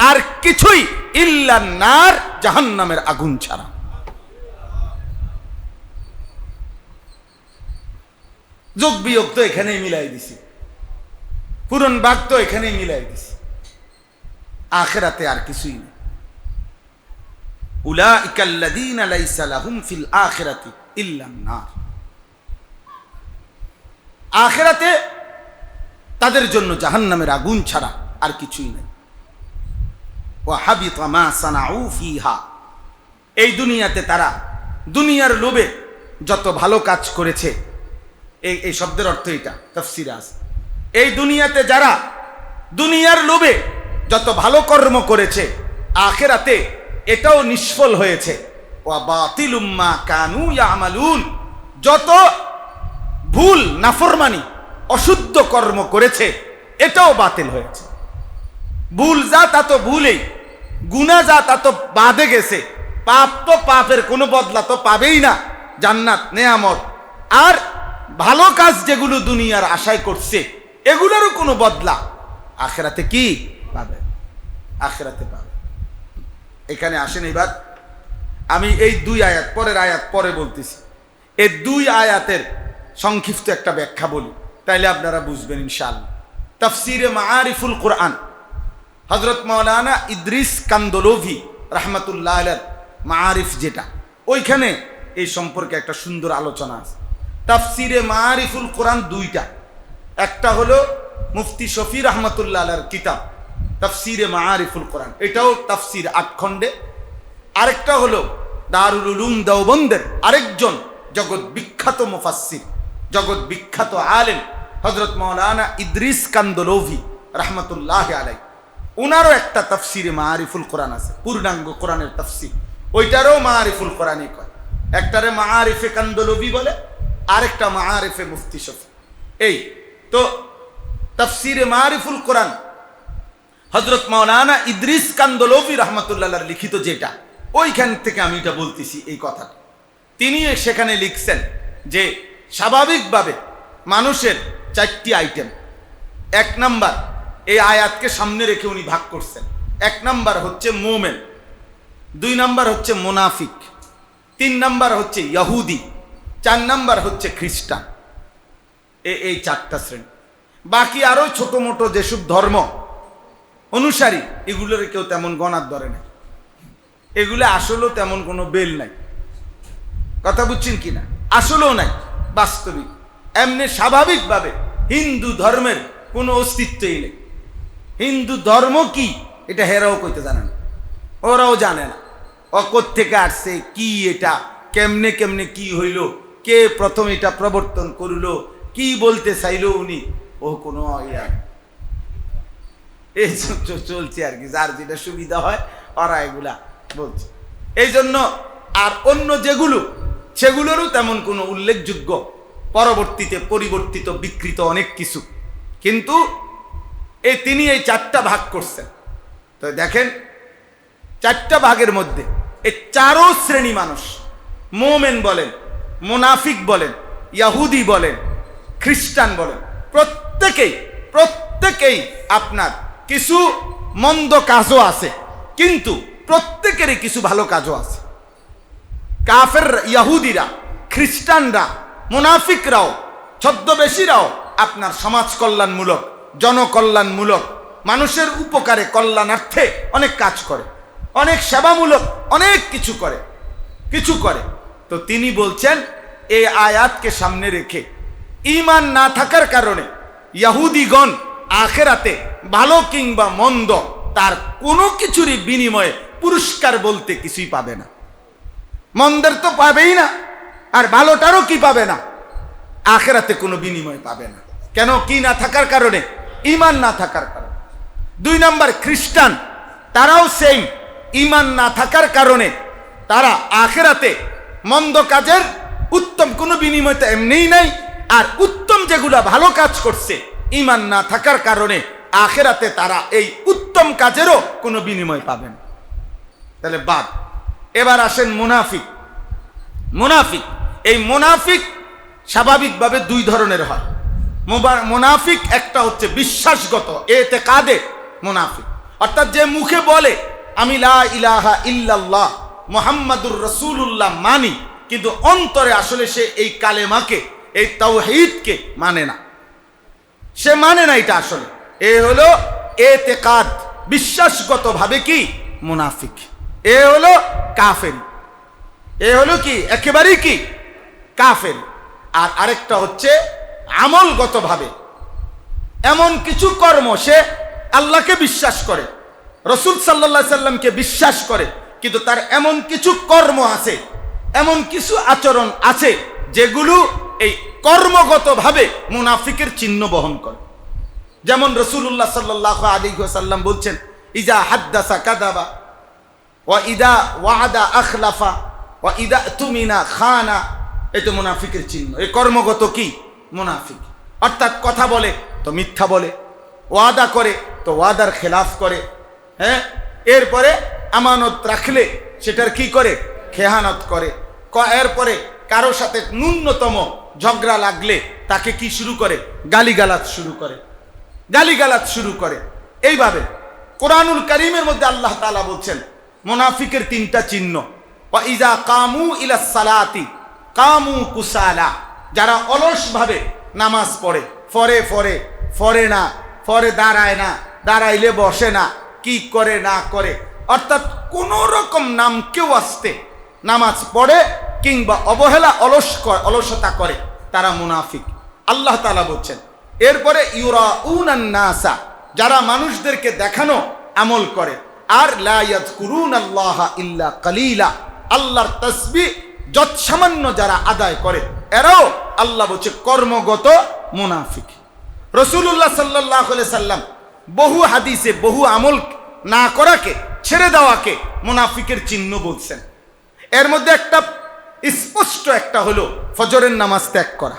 আর কিছুই, ইল্লান নার, জাহান্নামের আগুন ছাড়া। যোগ বিয়োগ তো এখানেই মিলাই দিছি, পুরন বাগ তো এখানেই মিলাই দিছি, আখিরাতে আর কিছুই নেই। উলাইকাল্লাযীনা লাইসা লাহুম ফিল আখিরাতি ইল্লান নার। আখিরাতে তাদের জন্য জাহান্নামের আগুন ছাড়া আর কিছুই নেই। ওয়া হাবিতা মা সানাউ ফিহা। এই দুনিয়াতে তারা দুনিয়ার লোভে যত ভালো কাজ করেছে, এই শব্দের অর্থ এটা তাফসীরে আছে, এই দুনিয়াতে যারা দুনিয়ার লোভে যত ভালো কর্ম করেছে, আখিরাতে এটাও নিষ্ফল হয়েছে। ওয়া বাতিলুম মা কানু ইয়ামালুন। যত ভুল, নাফরমানি, অশুদ্ধ কর্ম করেছে এটাও বাতিল হয়েছে। ভুল যা তা তো ভুলেই, গুনাহ যা তা তো বাদে গেছে, পাপ তো পাপের কোনো বদলা তো পাবেই না, জান্নাত, নেয়ামত। আর ভালো কাজ যেগুলো দুনিয়ার আশায় করছে এগুলোরও কোনো বদলা আখিরাতে কি পাবে? আখিরাতে পাবে। এখানে আসেন এবার আমি এই 2 আয়াত, পরের আয়াত পরে বলতেছি, এই 2 আয়াতের সংক্ষিপ্ত একটা ব্যাখ্যা বলি, তাইলে আপনারা বুঝবেন ইনশাআল্লাহ। তাফসীরে মাআরিফুল কোরআন, হযরত মাওলানা ইদ্রিস কান্দলভি রাহমাতুল্লাহ আলাইহি মাআরিফ যেটা, ওইখানে এই সম্পর্কে একটা সুন্দর আলোচনা আছে। তাফসীরে মাআরিফুল কোরআন 2টা, একটা হলো মুফতি শফি রাহমাতুল্লাহ আলাইহির কিতাব তাফসীরে মাআরিফুল কোরআন, এটাও তাফসীর 8 খণ্ডে। আরেকটা হলো দারুল উলুম দেওবন্দের আরেকজন জগৎ বিখ্যাত মুফাসসির, জগৎ বিখ্যাত আলেম হযরত মাওলানা ইদ্রিস কান্দলভি রাহমাতুল্লাহ আলাইহি, ওনারও একটা তাফসীরে মাআরিফুল কোরআন আছে, পূর্ণাঙ্গ কোরআনের তাফসীর, ওইটারও মাআরিফুল কোরআনই কয়। একটারে মাআরিফে কান্দলভি বলে, আরেকটা মাআরিফে মুফতি শফি। এই তো তাফসীরে মাআরিফুল কোরআন হযরত মাওলানা ইদ্রিস কান্দলভি রাহমাতুল্লাহ আলাইহি লিখিত যেটা, ওইখান থেকে আমি এটা বলতেছি এই কথাটা। তিনি সেখানে লিখছেন যে স্বাভাবিকভাবে মানুষের 4টি আইটেম। 1 নাম্বার, এই আয়াতকে সামনে রেখে উনি ভাগ করছেন। 1 নাম্বার হচ্ছে মুমিন, 2 নাম্বার হচ্ছে মুনাফিক, 3 নাম্বার হচ্ছে ইহুদি, 4 নাম্বার হচ্ছে খ্রিস্টান। এই 4টা শ্রেণী। বাকি আরো ছোট মোটো যেসব ধর্ম অনুসারী, এগুলোর কেউ তেমন গণার ধরে না, এগুলো আসলেও তেমন কোনো বেল নাই। কথা বুঝছেন কিনা? আসলেও নাই, বাস্তবিক। এমনি স্বাভাবিকভাবে হিন্দু ধর্মের কোনো অস্তিত্বই নেই। হিন্দু ধর্ম কি এটা হেরাও কইতে জানে না, ওরাও জানে না। ও কোত্থেকে আসছে, কি এটা, কেমনে কেমনে কি হইল, কে প্রথম এটা প্রবর্তন করলো, কি বলতে চাইল উনি, ও কোনো এই চলছে আর কি, যার যেটা সুবিধা হয় ওরা এগুলা বলছে। এই জন্য আর অন্য যেগুলো, সেগুলোরও তেমন কোনো উল্লেখযোগ্য, পরবর্তীতে পরিবর্তিত, বিকৃত অনেক কিছু। কিন্তু তিনি এই 4টা ভাগ করছেন। তো দেখেন 4টা ভাগের মধ্যে এই 4 শ্রেণী মানুষ, মুমিন বলেন, মুনাফিক বলেন, ইহুদি বলেন, খ্রিস্টান বলেন, প্রত্যেকেই আপনার কিছু মন্দ কাজও আছে, কিন্তু প্রত্যেকেরই কিছু ভালো কাজও আছে। কাফের, ইহুদিরা, খ্রিস্টানরা, মুনাফিকরাও, ছদ্মবেশীরাও আপনার সমাজ কল্যাণমূলক, জনকল্যাণমূলক, মানুষের উপকারে, কল্যাণার্থে অনেক কাজ করে, অনেক সেবামূলক অনেক কিছু করে। তো তিনি বলছেন এই আয়াতকে সামনে রেখে ঈমান না থাকার কারণে ইহুদিগণ আখিরাতে ভালো কিংবা মন্দ তার কোনো কিছুরই বিনিময়ে পুরস্কার বলতে কিছুই পাবে না। মন্দের তো পাবেই না, আর ভালোটারও কি পাবে না, আখিরাতে কোনো বিনিময় পাবে না। কেন? কি না থাকার কারণে? ঈমান না থাকার কারণে। 2 নাম্বার খ্রিস্টান, তারাও সেম, ঈমান না থাকার কারণে তারা আখিরাতে মন্দ কাজের উত্তম কোনো বিনিময় তো এমনিই নাই, আর উত্তম যেগুলা ভালো কাজ করছে ঈমান না থাকার কারণে আখিরাতে তারা এই উত্তম কাজেরও কোনো বিনিময় পাবেন। তাহলে বাদ। এবার আসেন মুনাফিক। মুনাফিক, এই মুনাফিক স্বাভাবিকভাবে দুই ধরনের হয়। মুনাফিক একটা হচ্ছে বিশ্বাসগত, এতেকাদে মুনাফিক, অর্থাৎ যে মুখে বলে আমি লা ইলাহা ইল্লাল্লাহ মুহাম্মাদুর রাসূলুল্লাহ মানি, কিন্তু অন্তরে আসলে সে এই কালেমাকে, এই তাওহীদকে মানে না, সে মানে না এটা আসলে। এ হলো এতেকাদ, বিশ্বাসগত ভাবে কি মুনাফিক। এ হলো কাফের, এ হলো কি একেবারেই কি কাফের। আর আরেকটা হচ্ছে আমলগত ভাবে এমন কিছু কর্ম, সে আল্লাহকে বিশ্বাস করে, রসুল সাল্লাল্লাহু আলাইহি সাল্লামকে বিশ্বাস করে, কিন্তু তার এমন কিছু কর্ম আছে, এমন কিছু আচরণ আছে যেগুলো এই কর্মগত ভাবে মুনাফিকের চিহ্ন বহন করে। যেমন রাসূলুল্লাহ সাল্লাল্লাহু আলাইহি ওয়াসাল্লাম বলছেন, ইজা হাদ্দাসা কাযাবা ওয়া ইদা ওয়াদা আখলাফা ওয়া ইদা তুমিনা খানা। এটা মুনাফিকের চিহ্ন। এই কর্মগত কি মুনাফিক, অর্থাৎ কথা বলে তো মিথ্যা বলে, ওয়াদা করে তো ওয়াদার খেলাফ করে, হ্যাঁ, এরপরে আমানত রাখলে সেটার কি করে খেয়ানত করে, এরপরে কারো সাথে ন্যূনতম ঝগড়া লাগলে তাকে কি শুরু করে গালিগালাজ শুরু করে, গালিগালাজ শুরু করে। এইভাবে কোরআনুল কারীমের মধ্যে আল্লাহ তাআলা বলছেন মুনাফিকের তিনটা চিহ্ন। ওয়া ইজা কামু ইলাস সালাতি কামু কুসালা, যারা অলস ভাবে নামাজ পড়ে, ফরে ফরে ফরে না, ফরে দাঁড়ায় না, দাঁড়াইলে বসে না, কি করে না করে, অর্থাৎ কোন রকম নাম কেউ আসতে নামাজ পড়ে কিংবা অবহেলা অলসতা করে, তারা মুনাফিক আল্লাহ তাআলা বলছেন। এরপরে ইউরাউনান নাসা, যারা মানুষদেরকে দেখানো আমল করে, আর লা ইয়াযকুরুনাল্লাহা ইল্লা কালিলা, আল্লাহর তাসবিহ যৎসামান্য যারা আদায় করে, এরাও আল্লাহ বলছে কর্মগত মুনাফিক। রাসূলুল্লাহ সাল্লাল্লাহু আলাইহি সাল্লাম বহু হাদিসে বহু আমল না করাকে, ছেড়ে দেওয়াকে মুনাফিকের চিহ্ন বলছেন। এর মধ্যে একটা স্পষ্ট একটা হলো ফজরের নামাজ ত্যাগ করা।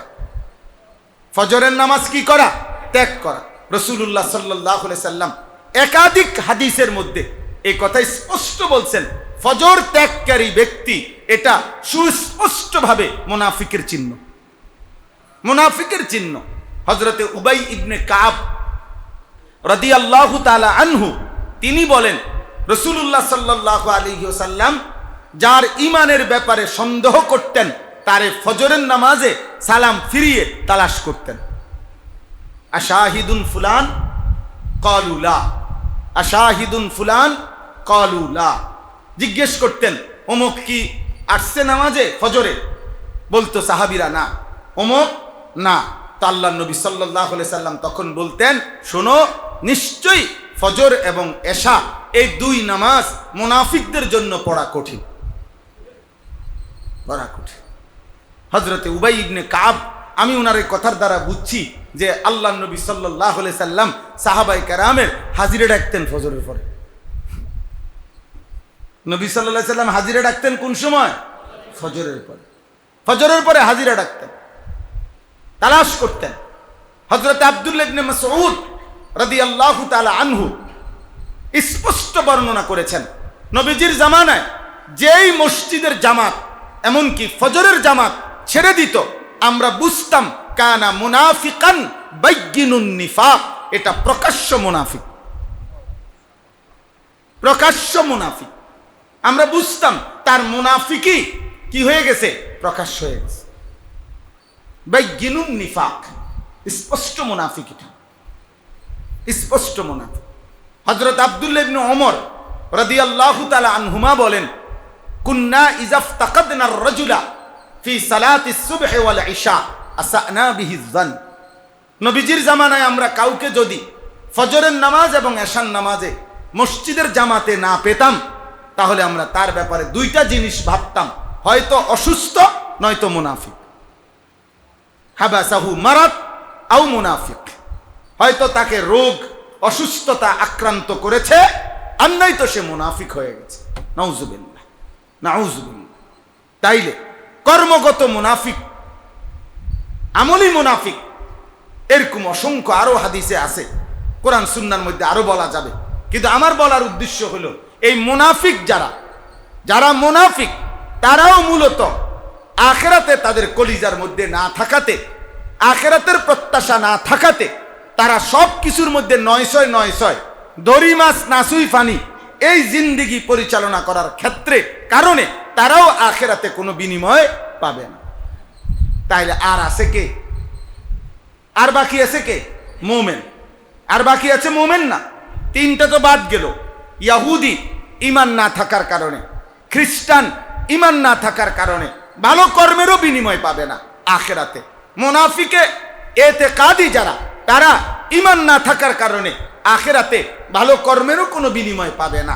ফজরের নামাজ কি করা? ত্যাগ করা। রাসূলুল্লাহ সাল্লাল্লাহু আলাইহি সাল্লাম একাধিক হাদিসের মধ্যে এই কথা স্পষ্ট বলছেন, ফজর ত্যাগকারী ব্যক্তি এটা সুস্পষ্টভাবে মুনাফিকের চিহ্ন, মুনাফিকের চিহ্ন। হযরতে উবাই ইবনে কাব রাদিয়াল্লাহু তাআলা আনহু তিনি বলেন, রাসূলুল্লাহ সাল্লাল্লাহু আলাইহি ওয়াসাল্লাম যার ঈমানের ব্যাপারে সন্দেহ করতেন, তারে ফজরের নামাজে সালাম ফিরিয়ে তালাশ করতেন। আশাহিদুন ফুলান ক্বালু লা, আশাহিদুন ফুলান ক্বালু লা। জিজ্ঞেস করতেন অমুক কি আসছে নামাজে ফজরে? বলতো সাহাবীরা না, অমুক না। তো আল্লাহর নবী সাল্লাল্লাহু আলাইহি সাল্লাম তখন বলতেন, শোনো, নিশ্চয়ই ফজর এবং এশা এই দুই নামাজ মুনাফিকদের জন্য পড়া কঠিন, পড়া কঠিন। হযরতে উবাই ইবনে কাব, আমি ওনার এই কথার দ্বারা বুঝছি যে আল্লাহর নবী সাল্লাল্লাহু আলাইহি সাল্লাম সাহাবায়ে কেরামের হাজিরে ডাকতেন ফজরের পরে। নবী সাল্লাল্লাহু আলাইহি সাল্লাম হাজিরে ডাকতেন কোন সময়? ফজরের পরে। ফজরের পরে হাজিরা ডাকতেন, তালাশ করতেন। হযরত আব্দুল্লাহ ইবনে মাসউদ রাদিয়াল্লাহু তাআলা আনহু স্পষ্ট বর্ণনা করেছেন, নবীজির জামানায় যেই মসজিদের জামাত এমনকি ফজরের জামাত ছেড়ে দিত, আমরা বুঝতাম কানা মুনাফিকান বাইয়িনুন নিফাক, এটা প্রকাশ্য মুনাফিক, প্রকাশ্য মুনাফিক। আমরা বুঝতাম তার মুনাফিকি কি হয়ে গেছে, প্রকাশ্য হয়ে গেছে। বাইয়িনুন নিফাক, স্পষ্ট মুনাফিক, এটা স্পষ্ট মুনাফিক। হযরত আব্দুল্লাহ ইবনে ওমর রাদিয়াল্লাহু তাআলা আনহুমা বলেন, কুন্না ইযা ইফতাকাদনা আর-রাজুলা ফি সালাতিস সুবহি ওয়াল ইশা আসানা বিহি যান। নবীজির জামানায় আমরা কাউকে যদি ফজরের নামাজ এবং এশার নামাজে মসজিদের জামাতে না পেতাম, তাহলে আমরা তার ব্যাপারে দুইটা জিনিস ভাবতাম, হয়তো অসুস্থ নয়তো মুনাফিক। হাবাসাহু মারাদ আও মুনাফিক, হয়তো তাকে রোগ অসুস্থতা আক্রান্ত করেছে, আর নয়তো সে মুনাফিক হয়ে গেছে। নাউজুবিল্লাহ। নাউজুবিল্লাহ। তাইলে কর্মগত মুনাফিক, আমলি মুনাফিক, এরকম অসংখ্য আরো হাদিসে আছে, কোরআন সুন্নাহর মধ্যে আরো বলা যাবে। কিন্তু আমার বলার উদ্দেশ্য হলো এই মুনাফিক যারা মুনাফিক, তারাও মূলত আখিরাতে তাদের কলিজার মধ্যে না থাকাতে, আখিরাতের প্রত্যাশা না থাকাতে, তারা সব কিছুর মধ্যে নয়শয় দড়ি মাছ নাসুই ফানি এই জিন্দেগি পরিচালনা করার ক্ষেত্রে কারণে তারাও আখিরাতে কোনো বিনিময় পাবে না। তাইলে আর আছে কে? আর বাকি আছে কে? মোমেন। আর বাকি আছে মোমেন না? তিনটা তো বাদ গেল। ইয়াহুদি ঈমান না থাকার কারণে, খ্রিস্টান ঈমান না থাকার কারণে ভালো কর্মেরও বিনিময় পাবে না আখিরাতে। মুনাফিকে এতেকাদি যারা, তারা ঈমান না থাকার কারণে আখিরাতে ভালো কর্মেরও কোনো বিনিময় পাবে না।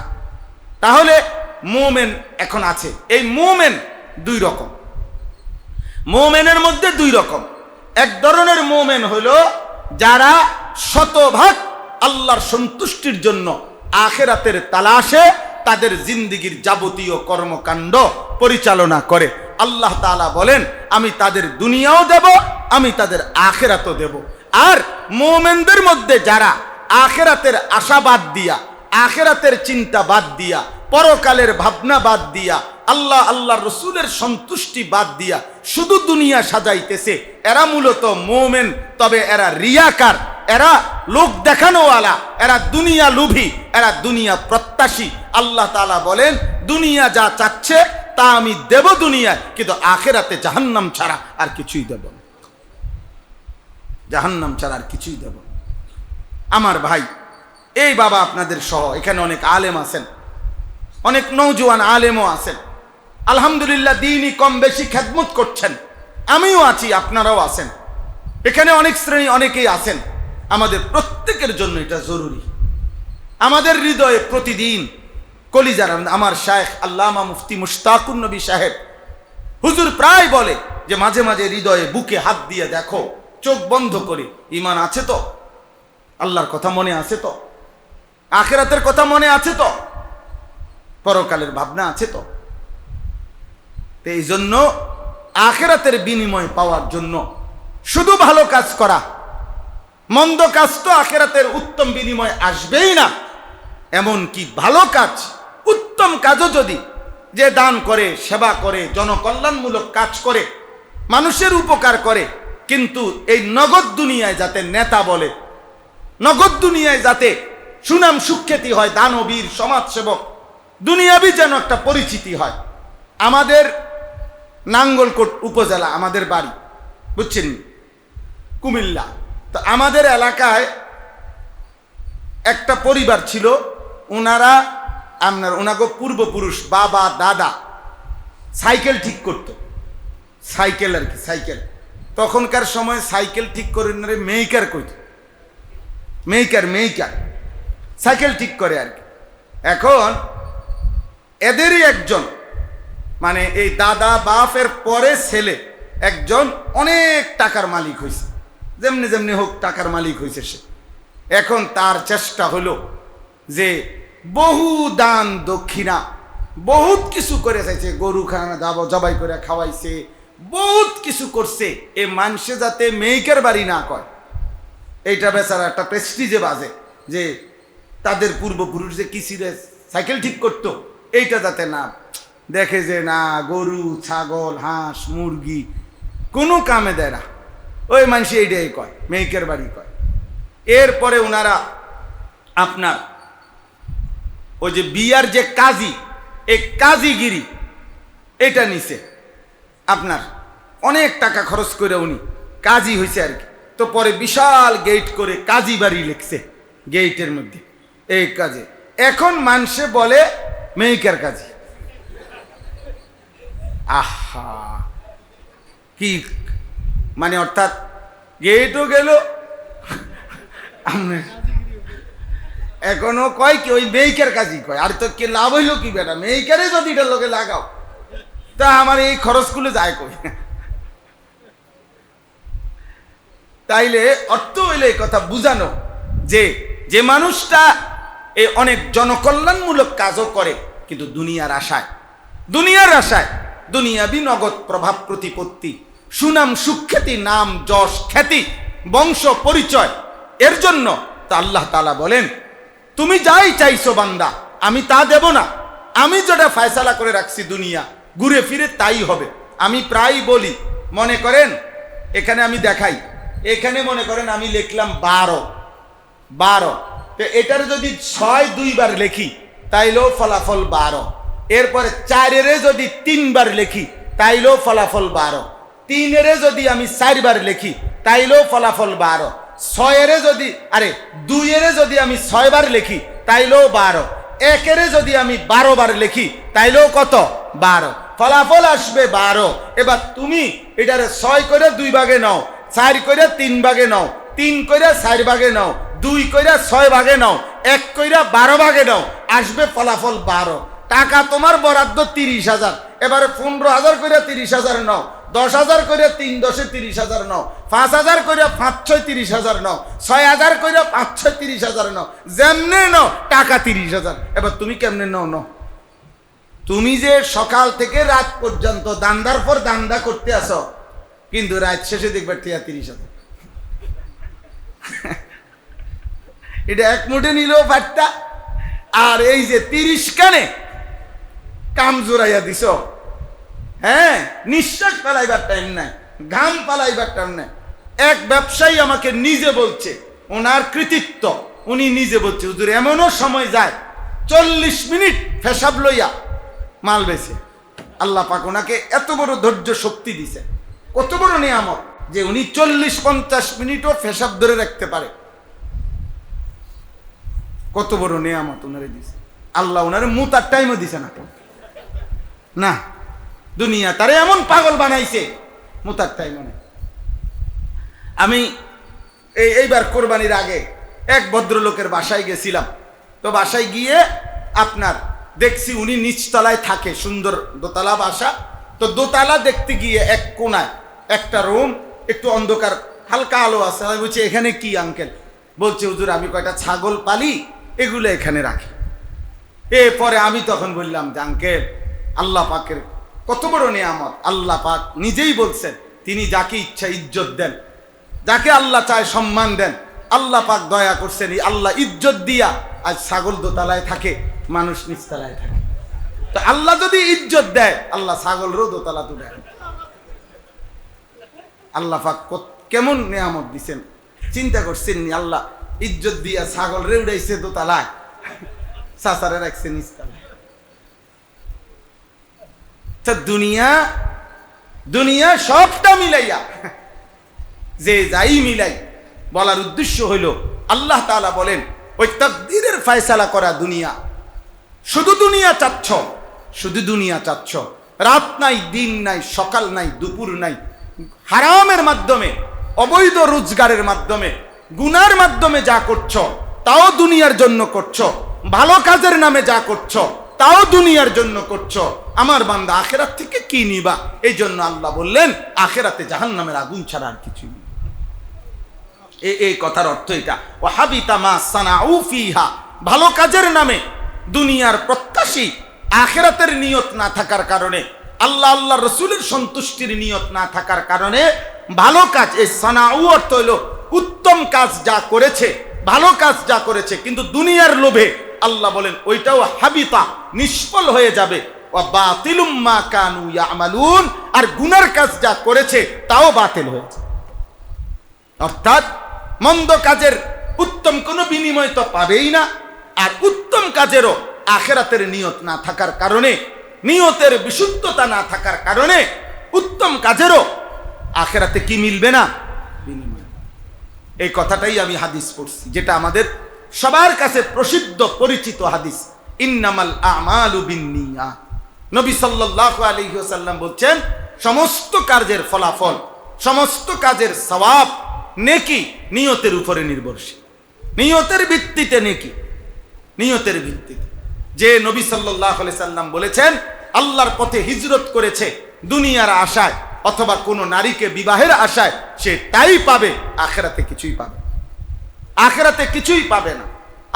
তাহলে মোমেন এখন আছে। এই মোমেন দুই রকম। মোমেনের মধ্যে দুই রকম। এক ধরনের মোমেন হলো যারা শতভাগ আল্লাহর সন্তুষ্টির জন্য আখিরাতের তালাশে তাদের জিন্দেগির যাবতীয় কর্মকাণ্ড পরিচালনা করে। আল্লাহ তাআলা বলেন, আমি তাদের দুনিয়াও দেব, আমি তাদের আখিরাতও দেব। আর মুমিনদের মধ্যে যারা আখিরাতের আশা বাদ দিয়া, আখিরাতের চিন্তা বাদ দিয়া, পরকালের ভাবনা বাদ দিয়া, আল্লাহ রসুলের সন্তুষ্টি বাদ দিয়া শুধু দুনিয়া সাজাইতেছে, এরা মূলত মুমিন। তবে এরা রিয়াকার, এরা লোক দেখানোওয়ালা, এরা দুনিয়া লোভী, এরা দুনিয়া প্রত্যাশী। আল্লাহ তাআলা বলেন, দুনিয়া যা চাচ্ছে তা আমি দেব দুনিয়ায়, কিন্তু আখিরাতে জাহান্নাম ছাড়া আর কিছুই দেব না। জাহান্নাম ছাড়া আর কিছুই দেব না। আমার ভাই, এই বাবা আপনাদের সহ এখানে অনেক আলেম আছেন, অনেক নওজোয়ান আলেমও আছেন। আলহামদুলিল্লাহ, দ্বীনি কম বেশি খেদমত করছেন। আমিও আছি, আপনারাও আছেন। এখানে অনেক শ্রেণী অনেকেই আছেন। আমাদের প্রত্যেকের জন্য এটা জরুরি। আমাদের হৃদয়ে প্রতিদিন কলিজার, আমার শায়েখ আল্লামা মুফতি মুশতাকুর নবী সাহেব হুজুর প্রায় বলে যে মাঝে মাঝে হৃদয়ে বুকে হাত দিয়ে দেখো, চোখ বন্ধ করে, ঈমান আছে তো? আল্লাহর কথা মনে আছে তো? আখিরাতের কথা মনে আছে তো? পরকালের ভাবনা আছে তো? এই জন্য আখিরাতের বিনিময় পাওয়ার জন্য শুধু ভালো কাজ করা, মন্দ কাজ তো আখিরাতের উত্তম বিনিময় আসবেই না। এমন কি ভালো কাজ, উত্তম কাজও যদি যে দান করে, সেবা করে, জনকল্যাণমূলক কাজ করে, মানুষের উপকার করে, কিন্তু এই নগদ দুনিয়ায় যাতে নেতা বলে, নগদ দুনিয়ায় যাতে সুনাম সুখ্যাতি হয়, দানবীর, সমাজসেবক, দুনিয়াবি যেন একটা পরিচিতি হয়। আমাদের নাঙ্গলকোট উপজেলা, আমাদের বাড়ি, বুঝছেন, কুমিল্লা। তো আমাদের এলাকায় একটা পরিবার ছিল, ওনাকে পূর্বপুরুষ বাবা দাদা সাইকেল ঠিক করতো। সাইকেল আর কি, সাইকেল। তখনকার সময় সাইকেল ঠিক করে মেইকার কইত, মেইকার সাইকেল ঠিক করে আর কি। এখন এদেরই একজন, মানে এই দাদা বাপের পরে ছেলে একজন অনেক টাকার মালিক হয়েছে, যেমনি যেমনি হোক টাকার মালিক হয়েছে সে। এখন তার চেষ্টা হলো যে বহু দান দক্ষিণা, বহুত কিছু করে চাইছে, গরু খানা জবাই করে খাওয়াইছে, বহুত কিছু করছে। এ মানুষে যাতে মেইকের বাড়ি না কয়, এইটা বেচারা একটা প্রেস্টিজে বাজে, যে তাদের পূর্বপুরুষ যে কিসিরে সাইকেল ঠিক করতো, এইটা যাতে না দেখে যে না, গরু ছাগল হাঁস মুরগি কোনো কামে দেয় না, ওই মানুষ এইটাই কয়, মেইকের বাড়ি কয়। এরপরে ওনারা আপনার ওই যে বিয়ার যে কাজী, এই কাজীগিরি এটা নিছে, আপনার অনেক টাকা খরচ করে উনি কাজী হয়েছে আর কি। তো পরে বিশাল গেট করে কাজী বাড়ি লিখছে গেটের মধ্যে, এই কাজে। এখন মানুষে বলে মেইকার কাজী। আহা, কি মানে, অর্থাৎ গেটও গেল, এখনো কয় কি ওই মেইকার কাজই কয়। আর তো কে লাভ হইল কি বেটা, মেইকারে যদি এটার লোকে লাগাও, তা আমার এই খরচগুলো যায় কই। তাইলে অর্থ হইলে এই কথা বুঝানো যে যে মানুষটা এই অনেক জনকল্যাণমূলক কাজও করে কিন্তু দুনিয়ার আশায়, দুনিয়ার আশায়, দুনিয়াবি নগদ প্রভাব প্রতিপত্তি, সুনাম সুখ্যাতি, নাম যশ খ্যাতি, বংশ পরিচয়, এর জন্য তা আল্লাহ তাআলা বলেন তুমি যাই চাইছো বান্দা আমি তা দেব না। আমি যেটা ফয়সালা করে রাখছি দুনিয়া ঘুরে ফিরে তাই হবে। আমি প্রায় বলি, মনে করেন এখানে আমি দেখাই, এখানে মনে করেন আমি লিখলাম 12, তো এটার যদি 6 2 বার লিখি তাইলেও ফলাফল 12, এরপরে 4 যদি 3 বার লিখি তাইলেও ফলাফল 12, 3 যদি আমি 4 বার লিখি তাইলেও ফলাফল 12, 6 যদি 2 যদি আমি 6 বার লিখি তাইলেও 12, 1 যদি আমি 12 বার লিখি তাইলেও কত? 12, ফলাফল আসবে 12। এবার তুমি এটারে 6 করে 2 ভাগে নাও, 4 করে 3 ভাগে নাও, 3 করে 4 ভাগে নাও, 2 করে 6 ভাগে নাও, 1 করে 12 ভাগে নাও, আসবে ফলাফল 12। টাকা তোমার বরাদ্দ 30,000, এবারে 15,000 করে 30,000 নাও, 10,000 করে 3 10 30,000 নাও, 5,000 করে 5 6 30,000 নাও, 6,000 করে 5 6 30,000 নাও, যেমনে নাও টাকা 30,000। এবার তুমি কেমনে নাও? তুমি যে সকাল থেকে রাত পর্যন্ত দান্দার পর দান্দা করতে আসো, কিন্তু রাত শেষে দেখবে 30,000। এটা এক মুঠে নিলেও পারতা। আর এই যে 30 কানে কাম জোরাইয়া দিছ, হ্যাঁ, নিঃশ্বাস পালাইবার টাইম নাই, ঘাম পালাইবার টাইম নাই। এক ব্যবসায়ী আমাকে নিজে বলছে, ওনার কৃতিত্ব, উনি নিজে বলছে হুজুর এমনও সময় যায় 40 মিনিট পেশাব লইয়া মাল বেছে। আল্লাহ পাক ওনাকে এত বড় ধৈর্য শক্তি দিছে, কত বড় নিয়ামত যে উনি 40-50 মিনিটও পেশাব ধরে রাখতে পারে। কত বড় নিয়ামত ওনারে দিছে আল্লাহ। ওনারে মুতার টাইমও দিছে না, দুনিয়া তারে এমন পাগল বানাইছে, মুতার টাইমও নেই। আমি এইবার কোরবানির আগে এক ভদ্রলোকের বাসায় গেছিলাম। তো বাসায় গিয়ে আপনার দেখছি উনি নিচতলায় থাকে, সুন্দর দোতলা বাসা। তো দোতলা দেখতে গিয়ে এক কোনায় একটা রুম, একটু অন্ধকার, হালকা আলো আছে। আমি বলছি এখানে কি আঙ্কেল? বলছে হুজুর আমি কয়টা ছাগল পালি, এগুলো এখানে রাখি। এরপরে আমি তখন বললাম যে আঙ্কেল, আল্লাহ পাকের কত বড় নিয়ামত। আল্লাহ পাক নিজেই বলছেন তিনি যাকে ইচ্ছা ইজ্জত দেন, যাকে আল্লাহ চায় সম্মান দেন। আল্লাহ পাক দয়া করছেন, আল্লাহ ইজ্জত দিয়া আজ ছাগল দোতলায় থাকে, মানুষ নিচতলায় থাকে। তো আল্লাহ যদি ইজ্জত দেয়, আল্লাহ ছাগলরও দোতলা তুলে। আল্লাহ পাক কেমন নিয়ামত দিচ্ছেন চিন্তা করছেন নি? আল্লাহ ইজ্জত দিয়া ছাগল রে উড়াইছে দোতলায়, চাচারে রাখছে নিচতলায়। দুনিয়া সবটা মিলাইয়া, যে যাই মিলাই, বলার উদ্দেশ্য হইল আল্লাহ তাআলা বলেন ওই তাকদীরের ফয়সালা করা দুনিয়া। শুধু দুনিয়া চাচ্ছ, শুধু দুনিয়া চাচ্ছ, রাত নাই, দিন নাই, সকাল নাই, দুপুর নাই, হারামের মাধ্যমে, অবৈধ রোজগারের মাধ্যমে, গুনার মাধ্যমে যা করছো তাও দুনিয়ার জন্য করছো, ভালো কাজের নামে যা করছো তাও দুনিয়ার জন্য করছো। আমার বান্দা আখিরাত থেকে কি নিবা? এই জন্য আল্লাহ বললেন আখিরাতে জাহান্নামের আগুন ছাড়া আর কিছুই নেই। এই কথার অর্থ এটা, ওয়া হাবিতা মা সানাউ ফিহা। ভালো কাজের নামে দুনিয়ার প্রত্যাশী, আখিরাতের নিয়ত না থাকার কারণে, আল্লাহ রসুলের সন্তুষ্টির নিয়ত না থাকার কারণে ভালো কাজ, এই সানাউ অর্থ হইল উত্তম কাজ যা করেছে, ভালো কাজ যা করেছে, কিন্তু দুনিয়ার লোভে আল্লাহ বলেন ওইটাও হাবিতা, নিষ্ফল হয়ে যাবে। ওয়া বাতিলুম মা কানু ইয়ামালুন, আর গুনার কাজ যা করেছে তাও বাতিল হয়েছে। অর্থাৎ মন্দ কাজের উত্তম কোনো বিনিময় তো পাবেই না, আর উত্তম কাজেরও আখিরাতের নিয়ত না থাকার কারণে, নিয়তের বিশুদ্ধতা না থাকার কারণে উত্তম কাজেরও আখিরাতে কি মিলবে না? বিনিময়। এই কথাটাই আমি হাদিস পড়ছি, যেটা আমাদের সবার কাছে প্রসিদ্ধ পরিচিত হাদিস, ইন্নামাল আমালু বিন্নিয়াত। নবী সাল্লাল্লাহু আলাইহি ওয়াসাল্লাম বলছেন সমস্ত কাজের ফলাফল, সমস্ত কাজের সওয়াব, নেকি নিয়তের উপরে নির্ভরশীল। নিয়তের ভিত্তিতে নেকি, নিয়তের ভিত্তিতে। যে নবী সাল্লাল্লাহু আলাইহি সাল্লাম বলেছেন আল্লাহর পথে হিজরত করেছে দুনিয়ার আশায় অথবা কোনো নারীকে বিবাহের আশায়, সে তাই পাবে, আখিরাতে কিছুই পাবে, আখিরাতে কিছুই পাবে না।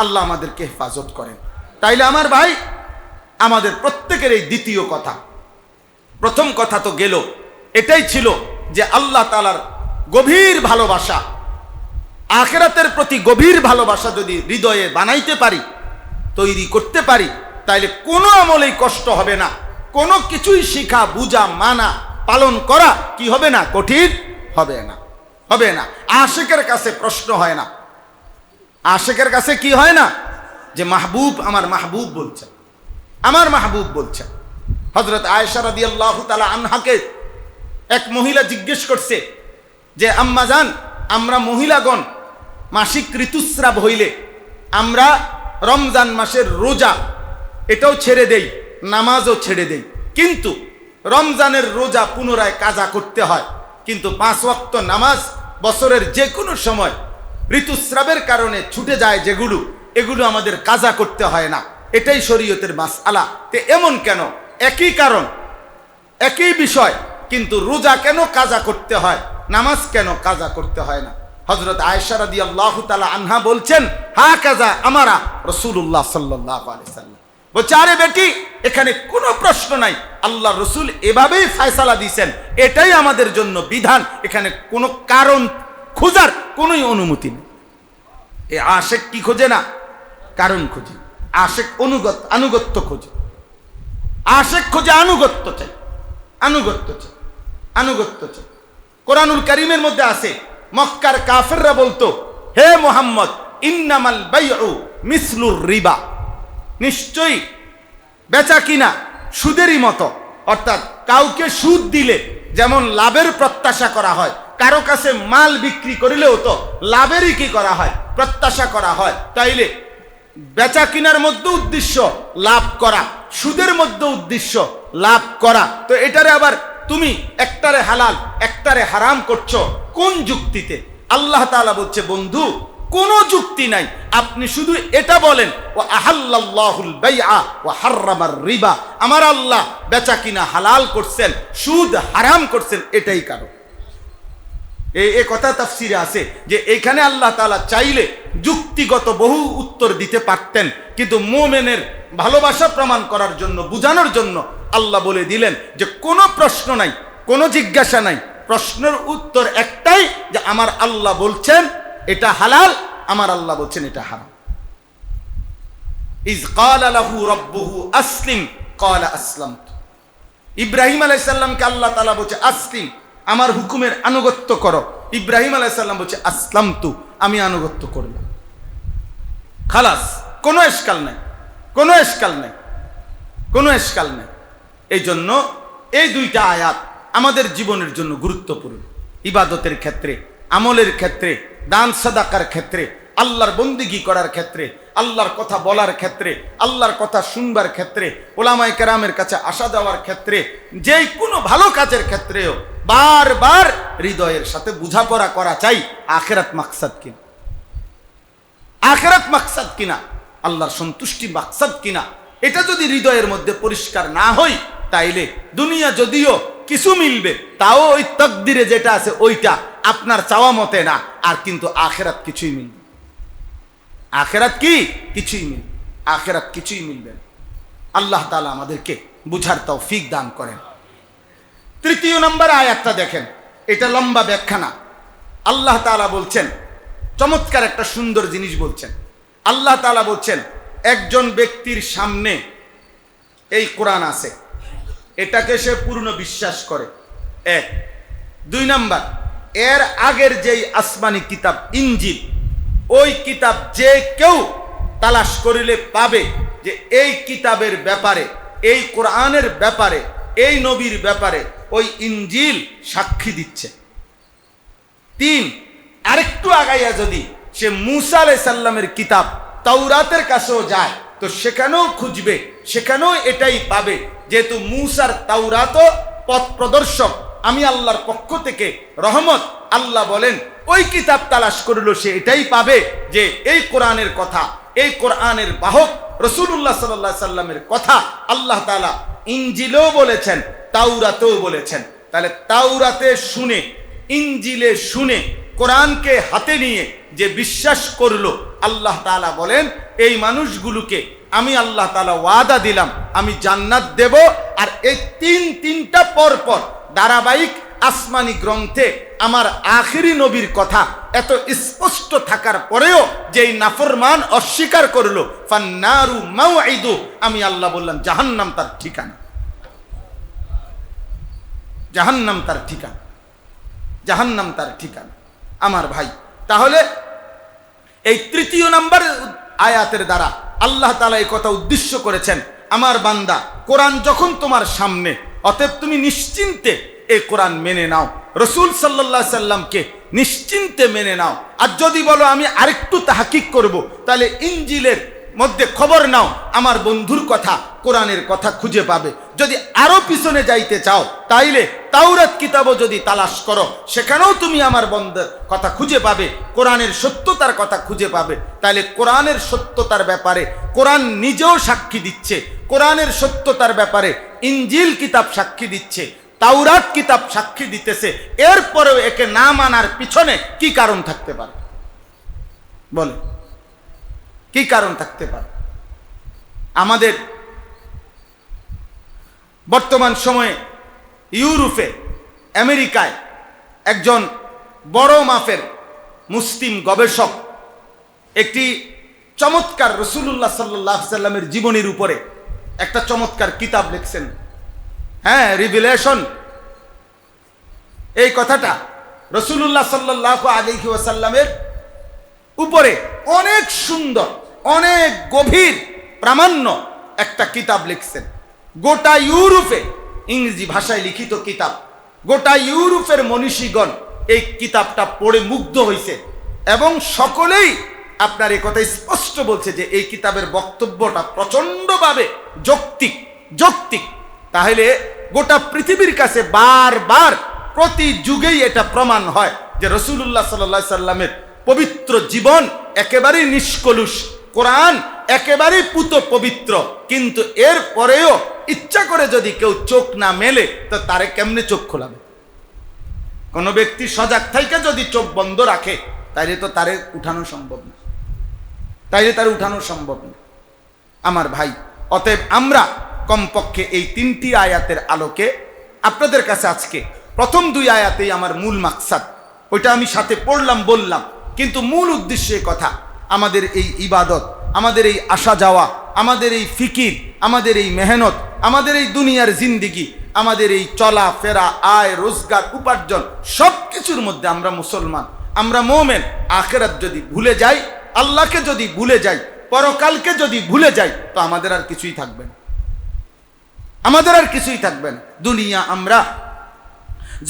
আল্লাহ আমাদেরকে হেফাজত করেন। তাইলে আমার ভাই, আমাদের প্রত্যেকের এই দ্বিতীয় কথা। প্রথম কথা তো গেল, এটাই ছিল যে আল্লাহ তাআলার গভীর ভালোবাসা, আখিরাতের প্রতি গভীর ভালোবাসা যদি হৃদয়ে বানাইতে পারি, তৈরি করতে পারি, তাইলে কোনো আমলেই কষ্ট হবে না, কোনো কিছুই শিখা বুঝা মানা পালন করা কি হবে না, কঠিন হবে না, হবে না। আশিকের কাছে প্রশ্ন হয় না, আশিকের কাছে কি হয় না, যে মাহবুব আমার মাহবুব বলছে, আমার মাহবুব বলছে। হযরত আয়েশা রাদিয়াল্লাহু তাআলা আনহাকে এক মহিলা জিজ্ঞেস করছে যে আম্মাজান, আমরা মহিলাগণ মাসিক ঋতুস্রাব হইলে আমরা রমজান মাসের রোজা এটাও ছেড়ে দেই, নামাজও ছেড়ে দেই, কিন্তু রমজানের রোজা পুনরায় কাজা করতে হয়, কিন্তু 5 ওয়াক্ত নামাজ বছরের যে কোনো সময় ঋতুস্রাবের কারণে ছুটে যায় যেগুলো, এগুলো আমাদের কাজা করতে হয় না। এটাই শরীয়তের মাসআলা। তে এমন কেন? একই কারণ, একই বিষয়, কিন্তু রোজা কেন কাজা করতে হয়, নামাজ কেন কাজা করতে হয় না? হযরত আয়েশা রাদিয়াল্লাহু তাআলা আনহা বলছেন, হা কাজা আমারা রাসূলুল্লাহ সাল্লাল্লাহু আলাইহি সাল্লাম। বলছে, আরে বেটি, এখানে কোনো প্রশ্ন নাই, আল্লাহ রসুল এভাবেই ফয়সালা দিয়েছেন, এটাই আমাদের জন্য বিধান, এখানে কোনো কারণ খোঁজার কোনোই অনুমতি নেই। এ আশেক কি খোঁজে না? কারণ খোঁজে। আশেক আনুগত্য খোঁজে, আশেক খোঁজে আনুগত্য চাই, আনুগত্য চাই, আনুগত্য চাই। কোরআনুল কারীমের মধ্যে আছে, মক্কার কাফেররা বলতো, হে মুহাম্মদ, ইন্নামাল বাইউ মিসলুর রিবা, নিশ্চয়ই বেচা কিনা সুদেরই মতো, অর্থাৎ কাউকে সুদ দিলে যেমন লাভের প্রত্যাশা করা হয়, কারো কাছে মাল বিক্রি করিলেও তো লাভেরই কি করা হয়, প্রত্যাশা করা হয়। তাইলে বেচা কিনার মধ্যে উদ্দেশ্য লাভ করা, সুদের মধ্যে উদ্দেশ্য লাভ করা, তো এটারে আবার তুমি একটারে হালাল একটারে হারাম করছো কোন যুক্তিতে? আল্লাহ তাআলা বলছে, বন্ধু কোনো যুক্তি নাই, আপনি শুধু এটা বলেন, ওয়া আহাল্লাল্লাহুল বাইআ ওয়া হাররামার রিবা, আমার আল্লাহ বেচা কিনা হালাল করছেন, সুদ হারাম করছেন, এটাই কারণ। এই কথা তাফসিরে আছে যে এখানে আল্লাহ তাআলা চাইলে যুক্তিগত বহু উত্তর দিতে পারতেন, কিন্তু মুমিনের ভালোবাসা প্রমাণ করার জন্য, বুঝানোর জন্য আল্লাহ বলে দিলেন যে কোনো প্রশ্ন নাই, কোনো জিজ্ঞাসা নাই, প্রশ্নের উত্তর একটাই, যে আমার আল্লাহ বলছেন এটা হালাল, আমার আল্লাহ বলছেন এটা হারাম। ইজ ক্বালা লাহু রাব্বুহু আসলিম ক্বালা আসলামতু, ইব্রাহিম আলাইহিস সালামকে আল্লাহ তাআলা বলছে আসলিম, আমার হুকুমের আনুগত্য করো। ইব্রাহিম আলাইহিস সালাম বলছে আসলামতু, আমি আনুগত্য করলাম। খালাস, কোনো এশকাল নাই, কোনো এশকাল নাই, কোনো এশকাল নাই। এই জন্য এই দুইটা আয়াত আমাদের জীবনের জন্য গুরুত্বপূর্ণ। ইবাদতের ক্ষেত্রে, আমলের ক্ষেত্রে, দান সাদাকার ক্ষেত্রে, আল্লাহর বন্দিগি করার ক্ষেত্রে, আল্লাহর কথা বলার ক্ষেত্রে, আল্লাহর কথা শুনবার ক্ষেত্রে, ওলামায়ে কেরামের কাছে আসা যাওয়ার ক্ষেত্রে, যে কোনো ভালো কাজের ক্ষেত্রেও বারবার হৃদয়ের সাথে বোঝাপড়া করা চাই, আখিরাত মাকসাদ কিনা, আখিরাত মাকসাদ কিনা, আল্লাহর সন্তুষ্টি মাকসাদ কিনা, এটা যদি হৃদয়ের মধ্যে পরিষ্কার না হয়, তাইলে দুনিয়া যদিও কিছু মিলবে, তাও ওই তাকদিরে যেটা আছে ওইটা, আপনার চাওয়া মতে না, আর কিন্তু আখিরাত কিছুই মিলবে, আখিরাত কি কিছুই মিলবে, আখিরাত কিছুই মিলবে না। আল্লাহ তাআলা আমাদেরকে বুঝার তৌফিক দান করেন। তৃতীয় নম্বর আয়াতটা দেখেন, এটা লম্বা ব্যাখ্যা না। আল্লাহ তাআলা বলছেন, চমৎকার একটা সুন্দর জিনিস বলছেন। আল্লাহ তাআলা বলছেন, একজন ব্যক্তির সামনে এই কোরআন আছে, এটাকে সে পূর্ণ বিশ্বাস করে, 1। 2 নাম্বার, এর আগের যেই আসমানি কিতাব ইনজিল, ওই কিতাব যে কেউ তালাশ করিলে পাবে যে এই কিতাবের ব্যাপারে, এই কোরআনের ব্যাপারে, এই নবীর ব্যাপারে ওই ইনজিল সাক্ষী দিচ্ছে। 3, আরেকটু আগাইয়া যদি সে মূসা আলাইহিস সালামের কিতাব তাওরাতের কাছেও যায়, তো সেখানেও খুঁজবে, সেখানেও এটাই পাবে, যেহেতু মূসার তাওরাতও পথ প্রদর্শক, আমি আল্লাহর পক্ষ থেকে রহমত। আল্লাহ বলেন, ওই কিতাব তালাশ করলো সে এটাই পাবে যে এই কোরআনের কথা, এই কোরআনের বাহক রাসূলুল্লাহ সাল্লাল্লাহু আলাইহি সাল্লামের কথা আল্লাহ তাআলা ইনজিলেও বলেছেন, তাওরাতেও বলেছেন। তাহলে তাওরাতে শুনে, ইনজিলে শুনে, কোরআনকে হাতে নিয়ে যে বিশ্বাস করলো, আল্লাহ তাআলা বলেন এই মানুষগুলোকে আমি আল্লাহ তাআলা ওয়াদা দিলাম আমি জান্নাত দেব। আর এই তিনটা পর পর ধারাবাহিক আসমানি গ্রন্থে আমার আখিরি নবীর কথা এত স্পষ্ট থাকার পরেও যেই নাফরমান অস্বীকার করলো, ফান্নারু মাউইদু, আমি আল্লাহ বললাম জাহান্নাম তার ঠিকানা, জাহান্নাম তার ঠিকানা, জাহান্নাম তার ঠিকানা। আমার ভাই, তাহলে এই তৃতীয় নাম্বার আয়াতের দ্বারা আল্লাহ তাআলা এই কথা উদ্দেশ্য করেছেন, আমার বান্দা কোরআন যখন তোমার সামনে, অতএব তুমি নিশ্চিন্তে এই কোরআন মেনে নাও, রাসূল সাল্লাল্লাহু আলাইহি সাল্লামকে নিশ্চিন্তে মেনে নাও। আর যদি বলো আমি আরেকটু তাহকিক করব, তাহলে ইনজিলের মধ্যে খবর নাও, আমার বন্ধুর কথা, কোরআনের কথা খুঁজে পাবে। যদি আরো পিছনে যাইতে চাও, তাইলে তাওরাত কিতাবও যদি তালাশ করো, সেখানেও তুমি আমার বন্ধুর কথা খুঁজে পাবে, কোরআনের সত্যতার কথা খুঁজে পাবে। তাইলে কোরআনের সত্যতার ব্যাপারে কোরআন নিজেও সাক্ষী দিচ্ছে, কোরআনের সত্যতার ব্যাপারে ইনজিল কিতাব সাক্ষী দিচ্ছে, তাওরাত কিতাব সাক্ষী দিতেছে। এরপরেও একে না মানার পিছনে কি কারণ থাকতে পারে? বলে কি কারণ থাকতে পারে? আমাদের বর্তমান সময়ে ইউরোপে, আমেরিকায় একজন বড় মাপের মুসলিম গবেষক একটি চমৎকার রাসূলুল্লাহ সাল্লাল্লাহু আলাইহি সাল্লামের জীবনীর উপরে একটা চমৎকার কিতাব লিখছেন। হ্যাঁ, রিভিলেশন। এই কথাটা রাসূলুল্লাহ সাল্লাল্লাহু আলাইহি ওয়াসাল্লামের উপরে অনেক সুন্দর, অনেক গভীর প্রামাণ্য একটা কিতাব লিখছেন। গোটা ইউরোপে ইংরেজি ভাষায় লিখিত কিতাব, গোটা ইউরোপের মনীষীগণ এই কিতাবটা পড়ে মুগ্ধ হয়েছে এবং সকলেই আপনার এই কথা স্পষ্ট বলছে যে এই কিতাবের বক্তব্যটা প্রচন্ডভাবে যৌক্তিক। তাহলে গোটা পৃথিবীর কাছে বারবার প্রতি যুগেই এটা প্রমাণ হয় যে রাসূলুল্লাহ সাল্লাল্লাহু আলাইহি সাল্লামের পবিত্র জীবন একেবারেই নিষ্কলুষ, কোরআন একেবারেই পুত পবিত্র। কিন্তু এর পরেও ইচ্ছা করে যদি কেউ চোখ না মেলে, তো তারে কেমনে চোখ খোলাবে? কোন ব্যক্তি সজাগ থেকে যদি চোখ বন্ধ রাখে, তাইলে তো তারে উঠানো সম্ভব না, আমার ভাই। অতএব আমরা কমপক্ষে এই তিনটি আয়াতের আলোকে আপনাদের কাছে আজকে প্রথম দুই আয়াতেই আমার মূল মাকসাদ, ওইটা আমি সাথে পড়লাম বললাম, কিন্তু মূল উদ্দেশ্য কথা আমাদের এই ইবাদত, আমাদের এই আসা যাওয়া, আমাদের এই ফিকির, আমাদের এই মেহনত, আমাদের এই দুনিয়ার জিন্দিগি, আমাদের এই চলা ফেরা, আয় রোজগার, উপার্জন, সব কিছুর মধ্যে আমরা মুসলমান, আমরা মোমেন। আখিরাত যদি ভুলে যাই, আল্লাহকে যদি ভুলে যাই, পরকালকে যদি ভুলে যাই, তো আমাদের আর কিছুই থাকবে না, আমাদের আর কিছুই থাকবে না। দুনিয়া আমরা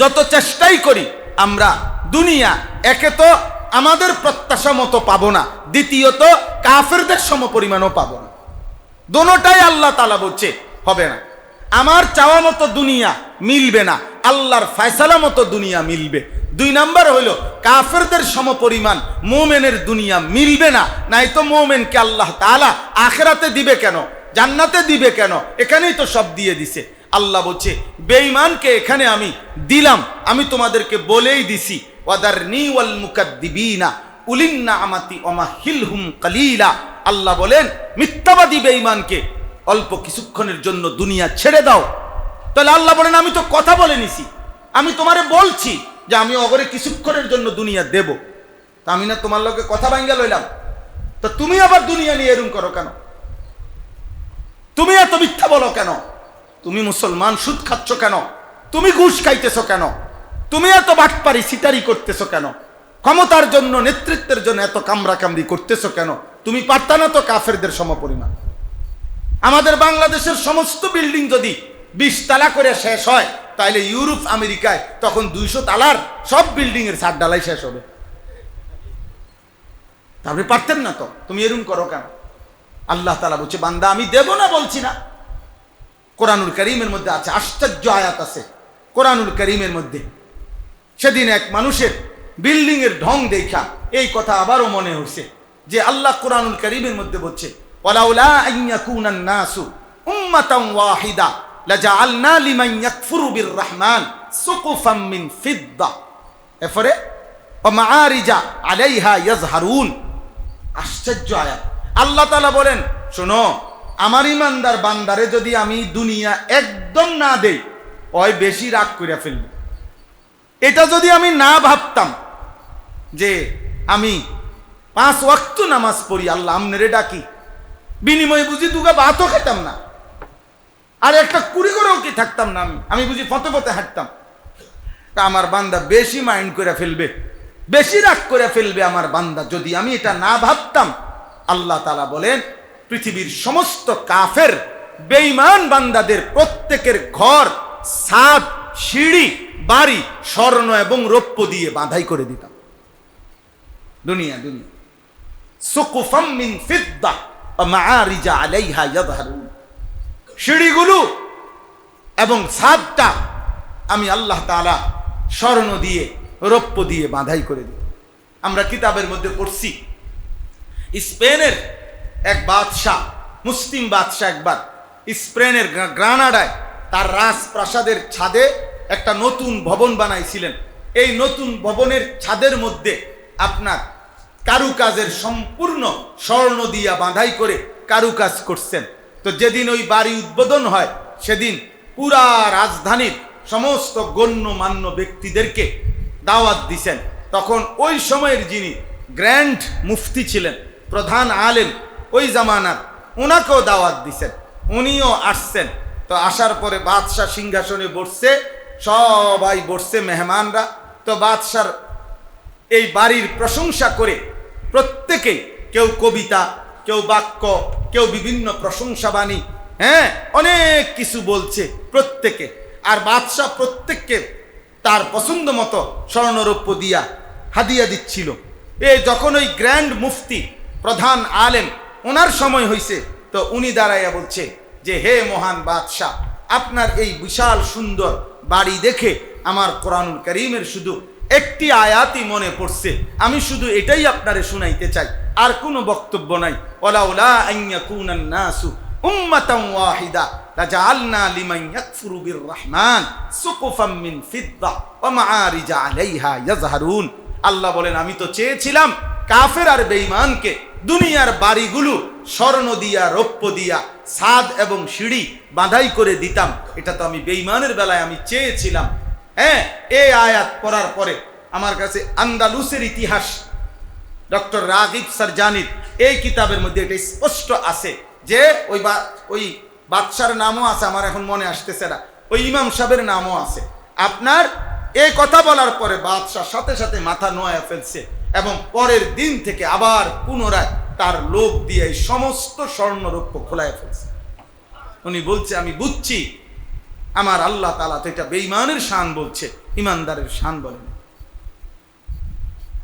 যত চেষ্টাই করি, আমরা দুনিয়া একে তো আমাদের প্রত্যাশা মতো পাবো না, দ্বিতীয়ত কাফেরদের সম পরিমাণও পাবো না। দোনোটাই আল্লাহ তাআলা বলছে হবে না। আমার চাওয়া মতো দুনিয়া মিলবে না, আল্লাহর ফয়সালা মতো দুনিয়া মিলবে। দুই নাম্বার হইল কাফেরদের সম পরিমাণ মুমিনের দুনিয়া মিলবে না, নাই তো মুমিনকে আল্লাহ তাআলা আখিরাতে দিবে কেন, জান্নাতে দিবে কেন? এখানেই তো সব দিয়ে দিছে। আল্লাহ বলছে বেঈমানকে এখানে আমি দিলাম, আমি তোমাদেরকে বলেই দিছি, ওয়াদারনি ওয়াল মুকাদ্দিবিনা উলিন নামাতি ওমাহিলহুম কালিলা। আল্লাহ বলেন মিথ্যাবাদী বেঈমানকে অল্প কিছুক্ষণের জন্য দুনিয়া ছেড়ে দাও। তাহলে আল্লাহ বলেন আমি তো কথা বলে নিছি, আমি তোমারে বলছি যে আমি অগরে কিছুক্ষণের জন্য দুনিয়া দেব, তা আমি না তোমার লগে কথা ভাঙ্গা লইলাম? তো তুমি আবার দুনিয়া নিয়ে এরকম করো কেন? তুমি এত মিথ্যা বলো কেন? তুমি মুসলমান সুদ খাচ্ছ কেন? তুমি ঘুষ খাইতেছো কেন? তুমি এত বাটপারি সিটারি করতেছো কেন? ক্ষমতার জন্য, নেতৃত্বের জন্য এত কামড়াকামড়ি করতেছো কেন? তুমি পারতা না তো কাফেরদের সমপরিমাণ? আমাদের বাংলাদেশের সমস্ত বিল্ডিং যদি 20 তালা করে শেষ হয়, তাহলে ইউরোপ আমেরিকায় তখন 200 তালার সব বিল্ডিং এর ছাদ ঢালাই শেষ হবে। আপনি পারতেন না তো, তুমি এরকম করো কেন? আল্লাহ তাআলা বলছে বান্দা আমি দেব না বলছি না। কোরআনুল কারীমের মধ্যে আছে, আশ্চর্য আয়াত আছে কোরআনুল কারীমের মধ্যে। সেদিন এক মানুষের বিল্ডিং এর ঢং দেখা এই কথা আবারও মনে হচ্ছে যে আল্লাহ কোরআনুল কারীমের মধ্যে বলছে ওয়ালাউলা আন ইয়াকুনান নাসু উম্মাতান ওয়াহিদা লাজআলনা লিমান ইয়াকফুরু বিররহমান সুকুফাম মিন ফিদ্দা এরপরে ওয়া মাআরিজা আলাইহা ইয়াজহারুন। আশ্চর্য আয়াত। আল্লাহ তাআলা বলেন শোনো, আমার ইমানদার বান্দারে যদি আমি দুনিয়া একদম না দেই, ওই বেশি রাগ করে ফেলবে। এটা যদি আমি না ভাবতাম যে আমি 5 ওয়াক্ত নামাজ পড়ি, আল্লাহ আমনেরে ডাকি, বিনিময়ে বুঝি দুগা ভাতও খেতাম না, আর একটা কুড়ি করেও কি থাকতাম না, আমি বুঝি পথে পথে হাঁটতাম, তা আমার বান্দা বেশি মাইন্ড করে ফেলবে, বেশি রাগ করে ফেলবে আমার বান্দা যদি আমি এটা না ভাবতাম। আল্লাহ তাআলা বলেন, পৃথিবীর সমস্ত কাফের বেঈমান বান্দাদের প্রত্যেকের ঘর, ছাদ, সিঁড়ি, বাড়ি স্বর্ণ এবং রৌপ্য দিয়ে বাঁধাই করে দিতাম। দুনিয়া দুনিয়া সুকুফাম মিন ফিদ্দা ওয়া মাআরিজা আলাইহা ইয়াযহারুন, সিঁড়িগুলো এবং ছাদটা আমি আল্লাহ তাআলা স্বর্ণ দিয়ে রৌপ্য দিয়ে বাঁধাই করে দিই। আমরা কিতাবের মধ্যে পড়ছি, স্পেনের এক বাদশাহ, মুসলিম বাদশাহ, একবার স্পেনের গ্রানাডায় তার রাজপ্রাসাদের ছাদে একটা নতুন ভবন বানাইছিলেন। এই নতুন ভবনের ছাদের মধ্যে আপনার কারুকাজের সম্পূর্ণ স্বর্ণ দিয়া বাঁধাই করে কারুকাজ করছেন। তো যেদিন ওই বাড়ি উদ্বোধন হয়, সেদিন পুরা রাজধানীর সমস্ত গণ্যমান্য ব্যক্তিদেরকে দাওয়াত দিছেন। তখন ওই সময়ের যিনি গ্র্যান্ড মুফতি ছিলেন, প্রধান আলেম ওই জামানার, ওনাকেও দাওয়াত দিছেন, উনিও আসছেন। তো আসার পরে বাদশাহ সিংহাসনে বসছে, সবাই বসছে মেহমানরা। তো বাদশার এই বাড়ির প্রশংসা করে প্রত্যেকেই, কেউ কবিতা, কেউ বাক্য, কেউ বিভিন্ন প্রশংসাবাণী, অনেক কিছু বলছে প্রত্যেকে। আর বাদশাহ প্রত্যেককে তার পছন্দ মতো স্বর্ণরৌপ্য দিয়া হাদিয়া দিচ্ছিল। যখন ওই গ্র্যান্ড মুফতি, প্রধান আলেম, ওনার সময় হয়েছে, তো উনি দাঁড়াইয়া বলছে যে, হে মহান বাদশাহ, আপনার এই বিশাল সুন্দর বাড়ি দেখে আমার কোরআনুল কারীমের শুধু একটি আয়াতই মনে পড়ছে, আমি শুধু এটাই আপনারে শুনাইতে চাই, আর কোনো বক্তব্য নাই। ওয়ালাউলা আন ইয়াকুনান নাসু উম্মাতান ওয়াহিদা লাজআলনা লিমান ইয়াকফুরু বিররহমান সুকুফাম মিন ফিদ্দা ওয়া মাআরিজা আলাইহা ইয়াযহারুন। আল্লাহ বলেন, আমি তো চেয়েছিলাম কাফের আর বেঈমানকে দুনিয়ার বাড়িগুলো স্বর্ণ দিয়া, রৌপ্য দিয়া, ছাদ এবং সিঁড়ি বাঁধাই করে দিতাম। এটা তো আমি বেঈমানের বেলায় আমি চেয়েছিলাম। এই আয়াত পড়ার পরে আমার কাছে আন্দালুসের ইতিহাস, ডক্টর রাগিব সারজানির এই কিতাবের মধ্যে এটা স্পষ্ট আছে যে ওই বাদশার নামও আছে, আমার এখন মনে আসতেছে না, ওই ইমাম সাহেবের নামও আছে। আপনার এই কথা বলার পরে বাদশাহ সাথে সাথে মাথা নোয়া ফেলছে, এবং পরের দিন থেকে আবার পুনরায় তার লোক দিয়ে এই সমস্ত স্বর্ণরৌপ্য খোলায় ফেলছে। উনি বলছে, আমি বুঝছি আমার আল্লাহ তাআলা তো এটা বেঈমানের শান বলছে, ইমানদারের শান বলেন,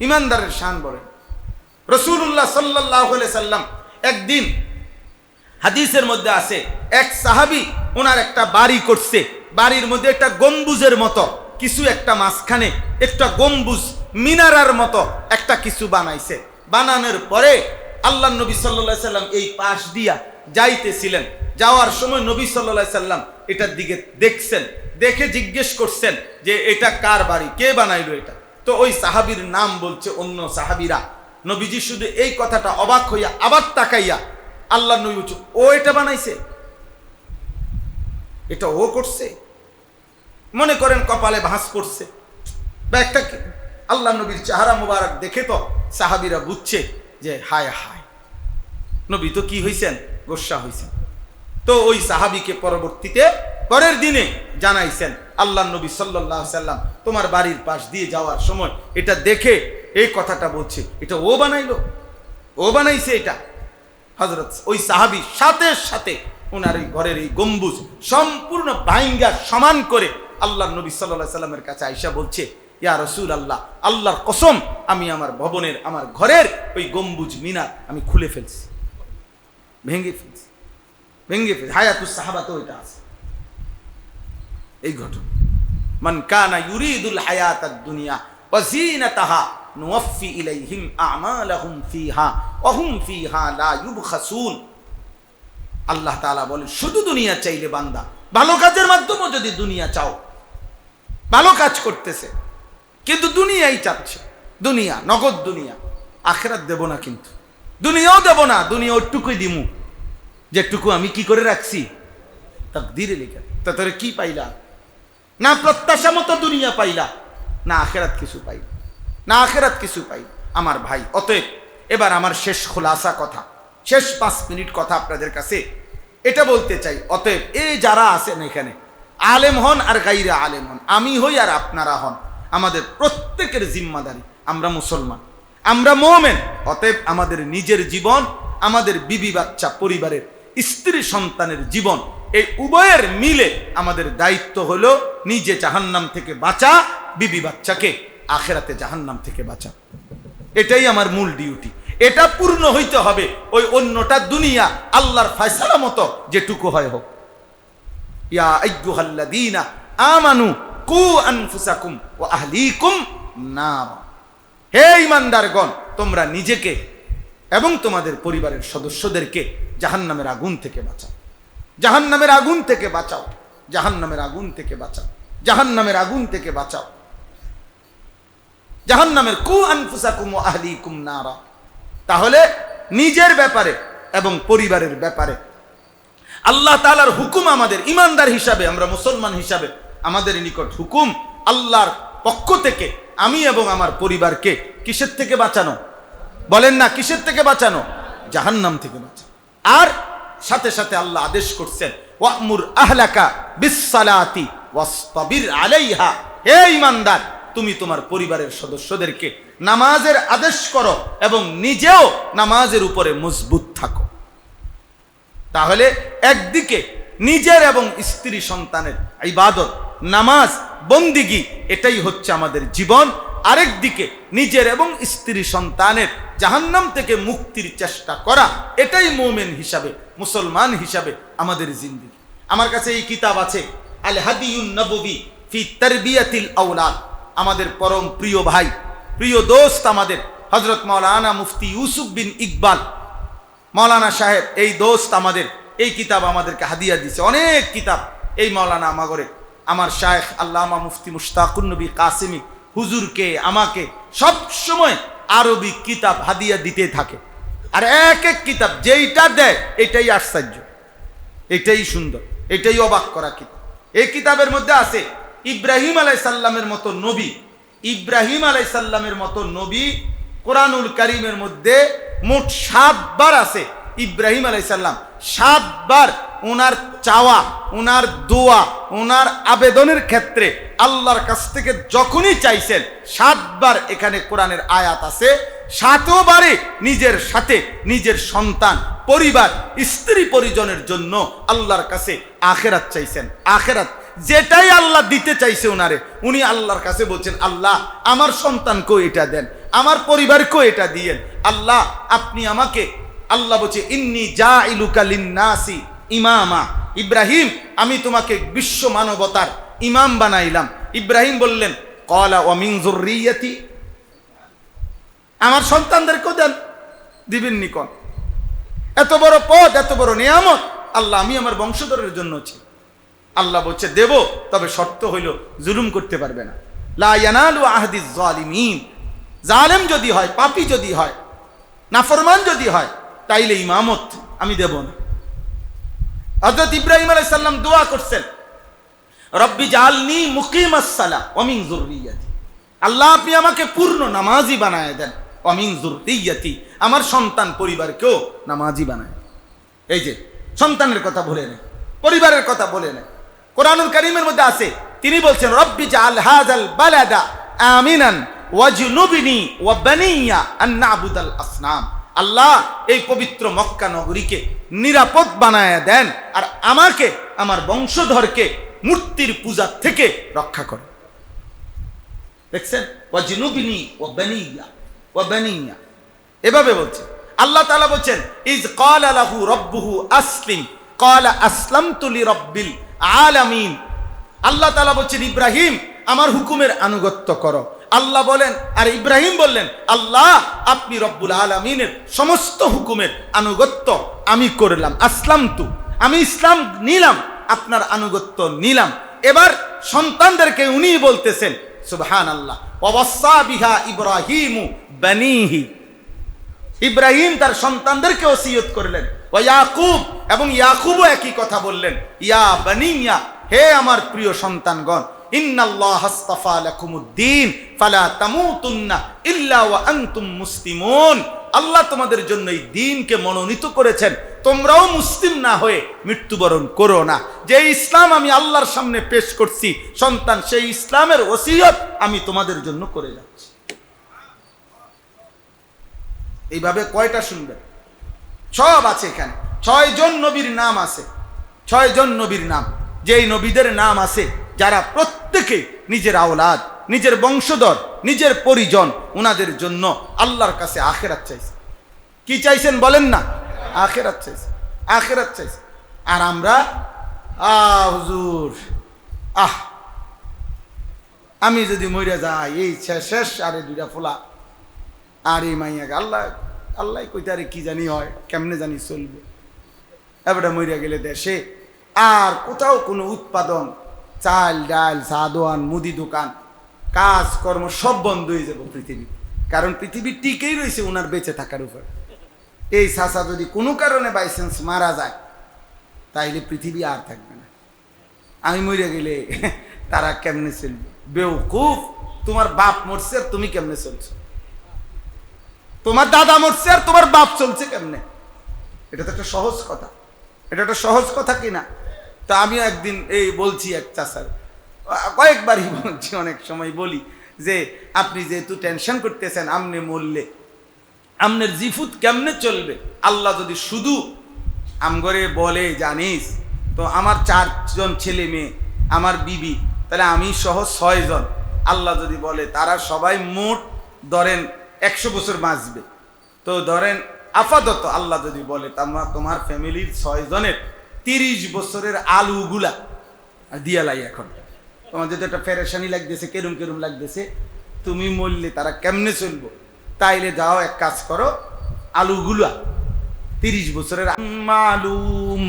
ইমানদারের শান বলেন। রাসূলুল্লাহ সাল্লাল্লাহু আলাইহি সাল্লাম একদিন, হাদিসের মধ্যে আছে, এক সাহাবী ওনার একটা বাড়ি করছে, বাড়ির মধ্যে একটা গম্বুজের মতো কিছু, একটা মাঝখানে একটা গম্বুজ মিনারার মতো একটা কিছু বানাইছে। বানানোর পরে আল্লাহ নবী সাল্লাল্লাহু আলাইহি সাল্লাম এই পাশ দিয়া যাইতেছিলেন, যাওয়ার সময় নবী সাল্লাল্লাহু আলাইহি সাল্লাম এটার দিকে দেখছেন, দেখে জিজ্ঞেস করছেন যে এটা কার বাড়ি, কে বানাইলো এটা? তো ওই সাহাবীর নাম বলছে অন্য সাহাবীরা। নবীজি শুধু এই কথাটা অবাক হইয়া আবার তাকাইয়া আল্লাহ নবী বলছে, ও এটা বানাইছে, এটা ও করছে। মনে করেন কপালে ভাঁজ করছে বা একটা, আল্লাহ নবীর চেহারা মুবারক দেখে তো সাহাবীরা বুঝছে যে হায় হায়, নবী তো কি হইছেন, গোসা হইছেন। তো ওই সাহাবীকে পরবর্তীতে পরের দিনে জানাইছেন, আল্লাহ নবী সাল্লাল্লাহু আলাইহি সাল্লাম তোমার বাড়ির পাশ দিয়ে যাওয়ার সময় এটা দেখে এই কথাটা বলছে, এটা ও বানাইলো, ও বানাইছে এটা। হযরত ওই সাহাবী সাথে সাথে ওনার এই ঘরের এই গম্বুজ সম্পূর্ণ ভাঙ্গা সমান করে আল্লাহ নবী সাল্লাল্লাহু আলাইহি সাল্লামের কাছে আয়েশা বলছে, ইয়া রাসূলুল্লাহ, আল্লাহর কসম, আমি আমার ভবনের, আমার ঘরের ওই গম্বুজ মিনার আমি খুলে ফেলছি, ভেঙে ফেলছি, ভেঙে ফেলছি। হায়াতুস সাহাবা তো এটা আছে এই ঘটনা। মান কানা ইউরিদুল হায়াতাদ দুনিয়া ওয়া যিনাতাহা নুওয়াফি ইলাইহিম আমালাহুম ফিহা ওয়া হুম ফিহা লা ইউবখাসুন। আল্লাহ তাআলা বলেন, শুধু দুনিয়া চাইলে বান্দা, ভালো কাজের মাধ্যমে যদি দুনিয়া চাও, ভালো কাজ করতেছে কিন্তু দুনিয়াই চাচ্ছে, দুনিয়া, নগদ দুনিয়া, আখিরাত দেব না, কিন্তু দুনিয়াও দেব না, দুনিয়া ওটুকুই দিমু, যেটুকু আমি কি করে রাখছি, তাকদীরে লেখা। তা তোরে কি পাইলা? না প্রত্যাশা মতো দুনিয়া পাইলা, না আখেরাত কিছু পাইলা, না আখেরাত কিছু পাইলা। আমার ভাই, অতএব এবার আমার শেষ খোলাসা কথা, শেষ 5 মিনিট কথা আপনাদের কাছে এটা বলতে চাই। অতএব এই যারা আছেন এখানে, আলেম হন আর গাইরে আলেম হন, আমি হই আর আপনারা হন, আমাদের প্রত্যেকের জিম্মাদারি, আমরা মুসলমান, আমরা মুমিন। অতএব আমাদের নিজের জীবন, আমাদের বিবি বাচ্চা, পরিবারের স্ত্রী সন্তানের জীবন, এই উভয়ের মিলে আমাদের দায়িত্ব হলো নিজে জাহান্নাম থেকে বাঁচা, বিবি বাচ্চাকে আখেরাতে জাহান্নাম থেকে বাঁচা। এটাই আমার মূল ডিউটি। এটা পূর্ণ হইতে হবে, ওই অন্যটা দুনিয়া আল্লাহর ফয়সালা মতো যেটুকু হয় হোক। ইয়া আইয়ুহাল্লাযীনা আমানু কু আনফুসাকুম ওয়া আহলিকুম নার। হে ঈমানদারগণ, তোমরা নিজেকে এবং তোমাদের পরিবারের সদস্যদেরকে জাহান্নামের আগুন থেকে বাঁচাও, জাহান্নামের আগুন থেকে বাঁচাও, জাহান্নামের আগুন থেকে বাঁচাও, জাহান্নামের আগুন থেকে বাঁচাও, জাহান্নামের কু আনফুসাকুম ওয়া আহলিকুম নারা। তাহলে নিজের ব্যাপারে এবং পরিবারের ব্যাপারে আল্লাহ তাআলার হুকুম আমাদের ঈমানদার হিসাবে, আমরা মুসলমান হিসাবে আমাদের নিকট হুকুম আল্লাহর পক্ষ থেকে আমি এবং আমার পরিবারকে কিসের থেকে বাঁচানো? বলেন না, কিসের থেকে বাঁচানো? জাহান্নাম থেকে বাঁচানো। আর সাথে সাথে আল্লাহ আদেশ করছেন, ওয়া'মুর আহলাকা বিস-সালাতি ওয়াসতাবির আলাইহা। হে ঈমানদার, তুমি তোমার পরিবারের সদস্যদেরকে নামাজের আদেশ করো এবং নিজেও নামাজের উপরে মজবুত থাকো। তাহলে একদিকে নিজের এবং স্ত্রী সন্তানের ইবাদত, নামাজ, বন্দিগি, এটাই হচ্ছে আমাদের জীবন। আরেকদিকে নিজের এবং স্ত্রী সন্তানের জাহান্নাম থেকে মুক্তির চেষ্টা করা, এটাই মুমিন হিসাবে, মুসলমান হিসাবে আমাদের জিন্দেগি। আমার কাছে এই কিতাব আছে, আল হাদিয়ুন নববী ফি তারবিয়াতিল আওলাদ। আমাদের পরম প্রিয় ভাই, প্রিয় দোস্ত, আমাদের হযরত মাওলানা মুফতি ইউসুফ বিন ইকবাল মাওলানা সাহেব, এই দোস্ত আমাদের এই কিতাব আমাদেরকে হাদিয়া দিয়েছে। অনেক কিতাব এই মাওলানা আমাগরে, আমার শায়েখ আল্লামা মুফতি মুশতাকুন নবী কাসেমি হুজুরকে, আমাকে সব সময় আরবি কিতাব হাদিয়া দিতে থাকে। আর এক এক কিতাব যেইটা দেয় এটাই আশ্চর্য, এটাই সুন্দর, এটাই অবাক করা কিতাব। এই কিতাবের মধ্যে আছে ইব্রাহিম আলাইহিস সালামের মতো নবী, ইব্রাহিম আলাইহিস সালামের মতো নবী কোরআনুল কারীমের মধ্যে মোট 7 বার আছে। ইব্রাহিম আলাইহিস সালাম 7 বার ওনার চাওয়া, ওনার দোয়া, ওনার আবেদনের ক্ষেত্রে আল্লাহর কাছ থেকে যখনই চাইছেন, 7 বার এখানে কোরআনের আয়াত আছে। 7 বারে নিজের সাথে নিজের সন্তান, পরিবার, স্ত্রী পরিজনের জন্য আল্লাহর কাছে আখেরাত চাইছেন। আখেরাত যেটাই আল্লাহ দিতে চাইছে ওনারে, উনি আল্লাহর কাছে বলছেন, আল্লাহ আমার সন্তানকেও এটা দেন, আমার পরিবারকেও এটা দিয়েন। আল্লাহ আপনি আমাকে, আল্লাহ বলছে ইন্নী জাইলুকা লিন্নাসি ইমামা। ইব্রাহিম, আমি তোমাকে বিশ্ব মানবতার ইমাম বানাইলাম। ইব্রাহিম বললেন, ক্বালা ওয়া মিন যুররিয়াতি, আমার সন্তানদেরকেও দেন। দিবেন নি কোন? এত বড় পদ, এত বড় নিয়ামত, আল্লাহ আমি আমার বংশধরের জন্য ছিল। আল্লাহ বলছে দেব, তবে শর্ত হইল জুলুম করতে পারবে না। লা ইয়ানালু আহদিজ জালিমিন। জালেম যদি হয়, পাপী যদি হয়, নাফরমান যদি হয়, তাইলে ইমামত আমি দেব না। হযরত ইব্রাহিম আলাইহিস সালাম দোয়া করছেন, রব্বি জাআলনি মুকিমাস সালাহ ওয়া মিন যুররিয়াতি। আল্লাহ আপনি আমাকে পূর্ণ নামাজি বানায় দেন। ওয়া মিন যুররিয়াতি, আমার সন্তান পরিবারকেও নামাজি বানায়। এই যে সন্তানের কথা বলে নেয়, পরিবারের কথা বলে নেয়। কোরআনুল কারীমের মধ্যে আছে, তিনি বলছেন, রব্বি জাআল হাযাল বালাদা আমিনান ওয়াজনুবনি ওয়া বানিয়া আন না'বুদাল আসনাম। আল্লাহ এই পবিত্র মক্কা নগরীকে নিরাপদ বানায় দেন, আর আমাকে, আমার বংশধরকে মূর্তির পূজা থেকে রক্ষা করেন। দেখছেন, ওয়াজনুবনি ওয়া বানিয়া, ওয়া বানিয়া, এভাবে বলছে। আল্লাহ তাআলা বলছেন, ইজ ক্বালা লাহু রাব্বুহু আসলিম ক্বালা আসলামতু লিরাব্বিল আলামিন। আল্লাহ তাআলা বলছেন, ইব্রাহিম আমার হুকুমের আনুগত্য করো। আল্লাহ বলেন, আর ইব্রাহিম বললেন, আল্লাহ আপনি রব্বুল আলামিনের সমস্ত হুকুমের আনুগত্য আমি করলাম। আসলামতু, আমি ইসলাম নিলাম, আপনার আনুগত্য নিলাম। এবার সন্তানদেরকে উনি বলতেছেন, সুবহানাল্লাহ, ওয়াসাা বিহা ইব্রাহিমু বানিহি। ইব্রাহিম তার সন্তানদেরকে ওসিয়ত করলেন, ওয়া ইয়াকুব, এবং ইয়াকুবও একই কথা বললেন, ইয়া বানিয়া, হে আমার প্রিয় সন্তানগণ, ইন্নাল্লাহা আস্তাফা লাকুমুদ্দিন ফালা তামুতুন্না ইল্লা ওয়া আনতুম মুসলিমুন। আল্লাহ তোমাদের জন্য এই দ্বীনকে মনোনীত করেছেন, তোমরাও মুসলিম না হয়ে মৃত্যুবরণ করো না। যে ইসলাম আমি আল্লাহর সামনে পেশ করছি সন্তান, সেই ইসলামের ওসিয়ত আমি তোমাদের জন্য করে যাচ্ছি। এইভাবে কয়টা শুনবেন? সব আছে এখানে। 6 জন নবীর নাম আছে, 6 জন নবীর নাম, যেই নবীদের নাম আছে যারা প্রত্যেকে নিজের আওলাদ, নিজের বংশধর, নিজের পরিজন, উনাদের জন্য আল্লাহর কাছে আখিরাত চাইছে। কি চাইছেন বলেন না? আখিরাত চাইছে, আখিরাত চাইছে। আর আমরা হুজুর, আমি যদি মরে যাই, এই শেষ, আরে 2টা ফোলা, আর এই মাইয়াকে আল্লাহ আল্লাহ কইতারে কি জানি হয়, কেমনে জানি চলবে। এবারে মরিয়া গেলে দেশে আর কোথাও কোনো উৎপাদন, চাল ডাল, চা দোকান, মুদি দোকান, কাজ কর্ম সব বন্ধ হয়ে যাবে পৃথিবী। কারণ পৃথিবী টিকেই রয়েছে ওনার বেঁচে থাকার উপর। এই চাচা যদি কোনো কারণে বাইচান্স মারা যায়, তাইলে পৃথিবী আর থাকবে না। আমি মরিয়া গেলে তারা কেমনে চলবে? বেওকুফ, তোমার বাপ মরছে আর তুমি কেমনে চলছো? তোমার দাদা মরছে আর তোমার বাপ চলছে কেমনে? এটা তো একটা সহজ কথা, এটা একটা সহজ কথা কিনা? তা আমিও একদিন এই বলছি এক চাচার, কয়েকবারই বলছি, অনেক সময় বলি যে আপনি যেহেতু টেনশন করতেছেন, আমনে মরলে আমনের জিফুত কেমনে চলবে? আল্লাহ যদি শুধু আমগরে বলে জানিস তো আমার 4 জন ছেলে মেয়ে, আমার বিবি, তাহলে আমি সহ 6 জন। আল্লাহ যদি বলে তারা সবাই মোট ধরেন 100 বছর বাঁচবে, তো ধরেন আপাতত আল্লাহ যদি বলে তোমার ফ্যামিলির 6 জনের 30 বছরের আলুগুলা দিয়ালাই, এখন তোমার যদি একটা পেরেশানি লাগতেছে, কেরম কেরম লাগতেছে, তুমি মরলে তারা কেমনে চলবো? তাইলে যাও, এক কাজ করো, আলুগুলা 30 বছরের মালুম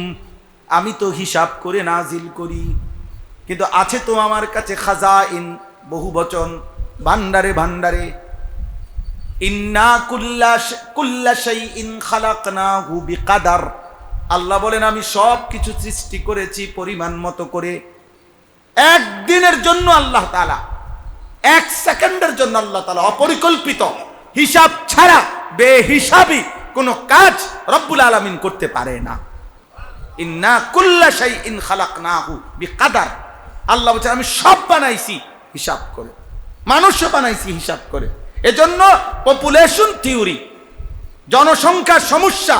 আমি তো হিসাব করে নাজিল করি, কিন্তু আছে তো আমার কাছে খাজাইন, বহু বচন, ভান্ডারে ভান্ডারে। ইন্না কুল্লা শাইইন খালাকনাহু বিকাদার। আল্লাহ বলেন আমি সব কিছু সৃষ্টি করেছি পরিমাণ মতো করে। একদিনের জন্য আল্লাহ তাআলা, 1 সেকেন্ডের জন্য আল্লাহ তাআলা অপরিকল্পিত, হিসাব ছাড়া, বেহিসাবি কোনো কাজ রব্বুল আলামিন করতে পারে না। ইন্না কুল্লা শাইইন খালাকনাহু বিকাদার। আল্লাহ বলেন আমি সব বানাইছি হিসাব করে, মানুষও বানাইছি হিসাব করে। এজন্য পপুলেশন থিওরি, জনসংখ্যার সমস্যা,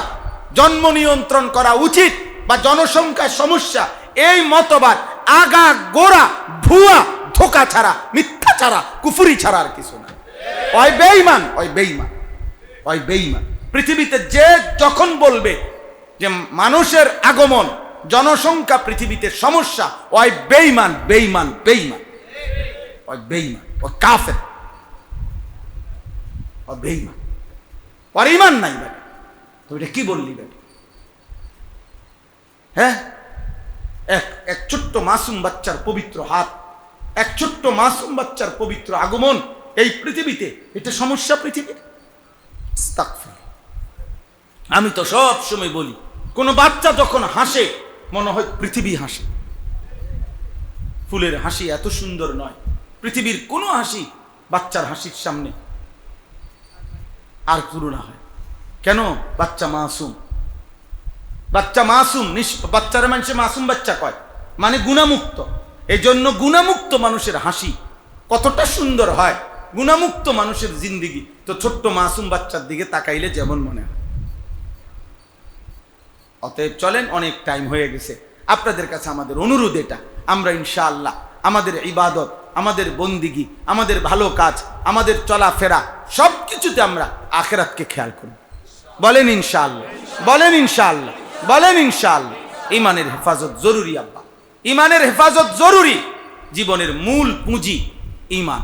জন্ম নিয়ন্ত্রণ করা উচিত বা জনসংখ্যার সমস্যা, এই মতবাদ আগা গোড়া ভুয়া, ধোকা ছাড়া, মিথ্যা ছাড়া, কুফরি ছাড়া আর কিছু না। ওই বেঈমান, ওই বেঈমান, ওই বেঈমান। পৃথিবীতে যে যখন বলবে যে মানুষের আগমন, জনসংখ্যা পৃথিবীতে সমস্যা, ওই বেঈমান, বেঈমান, বেঈমান, ওই বেঈমান, ওই কাফের, ওই বেঈমান, ওর ঈমান নাই বেটা। তো এটা কি বললি বেটা? হ্যাঁ, এক ছোট্ট মাসুম বাচ্চার পবিত্র হাত, এক ছোট্ট মাসুম বাচ্চার পবিত্র আগমন এই পৃথিবীতে, এটা সমস্যা পৃথিবীর? আমি তো সব সময় বলি, কোন বাচ্চা যখন হাসে মনে হয় পৃথিবী হাসে। ফুলের হাসি এত সুন্দর নয়, পৃথিবীর কোন হাসি বাচ্চার হাসির সামনে আর তুলনা হয়। কেন? বাচ্চা মাসুম, বাচ্চা মাসুম, বাচ্চার মানুষে মাসুম বাচ্চা কয়, মানে গুণামুক্ত। এই জন্য গুণামুক্ত মানুষের হাসি কতটা সুন্দর হয়, গুণামুক্ত মানুষের জিন্দিগি তো ছোট্ট মাসুম বাচ্চার দিকে তাকাইলে যেমন মনে হয়। অতএব চলেন, অনেক টাইম হয়ে গেছে। আপনাদের কাছে আমাদের অনুরোধ এটা, আমরা ইনশাআল্লাহ আমাদের ইবাদত, আমাদের বন্দিগি, আমাদের ভালো কাজ, আমাদের চলাফেরা সব কিছুতে আমরা আখিরাতকে খেয়াল করি। বলেন ইনশাআল্লাহ, বলেন ইনশাআল্লাহ, বলেন ইনশাআল্লাহ। ঈমানের হেফাজত জরুরি আব্বা, ঈমানের হেফাজত জরুরি। জীবনের মূল পুঁজি ঈমান,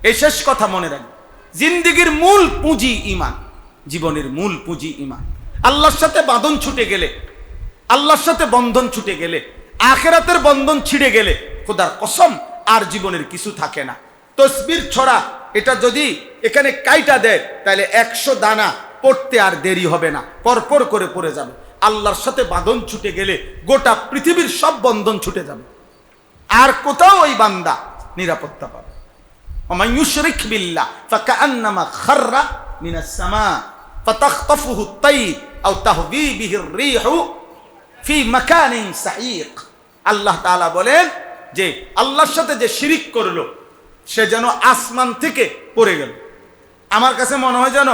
এই শেষ কথা মনে রাখবেন। জিন্দেগির মূল পুঁজি ঈমান, জীবনের মূল পুঁজি ঈমান। আল্লাহর সাথে বাঁধন ছুটে গেলে, আল্লাহর সাথে বন্ধন ছুটে গেলে, আখিরাতের বন্ধন ছিঁড়ে গেলে খোদার কসম আর জীবনের কিছু থাকে না। তসবির ছড়া এটা যদি এখানে কাইটা দেয় তাহলে 100 দানা পড়তে আর দেরি হবে না, পরপর করে পড়ে যাবে। আল্লাহর সাথে বাঁধন ছুটে গেলে গোটা পৃথিবীর সব বন্ধন ছুটে যাবে, আর কোথাও ওই বান্দা নিরাপত্তা পাবে। ওয়া ইউশরিক বিল্লাহ ফাকান্নামা খাররা মিনাস সামা ফাতাখতাফুহু আত-তায়র আও তাহবি বিহি আর-রিহু ফি মাকানিন সাঈক। আল্লাহ তাআলা বলেন যে আল্লাহর সাথে যে শিরিক করলো সে যেন আসমান থেকে পড়ে গেল। আমার কাছে মনে হয় যেন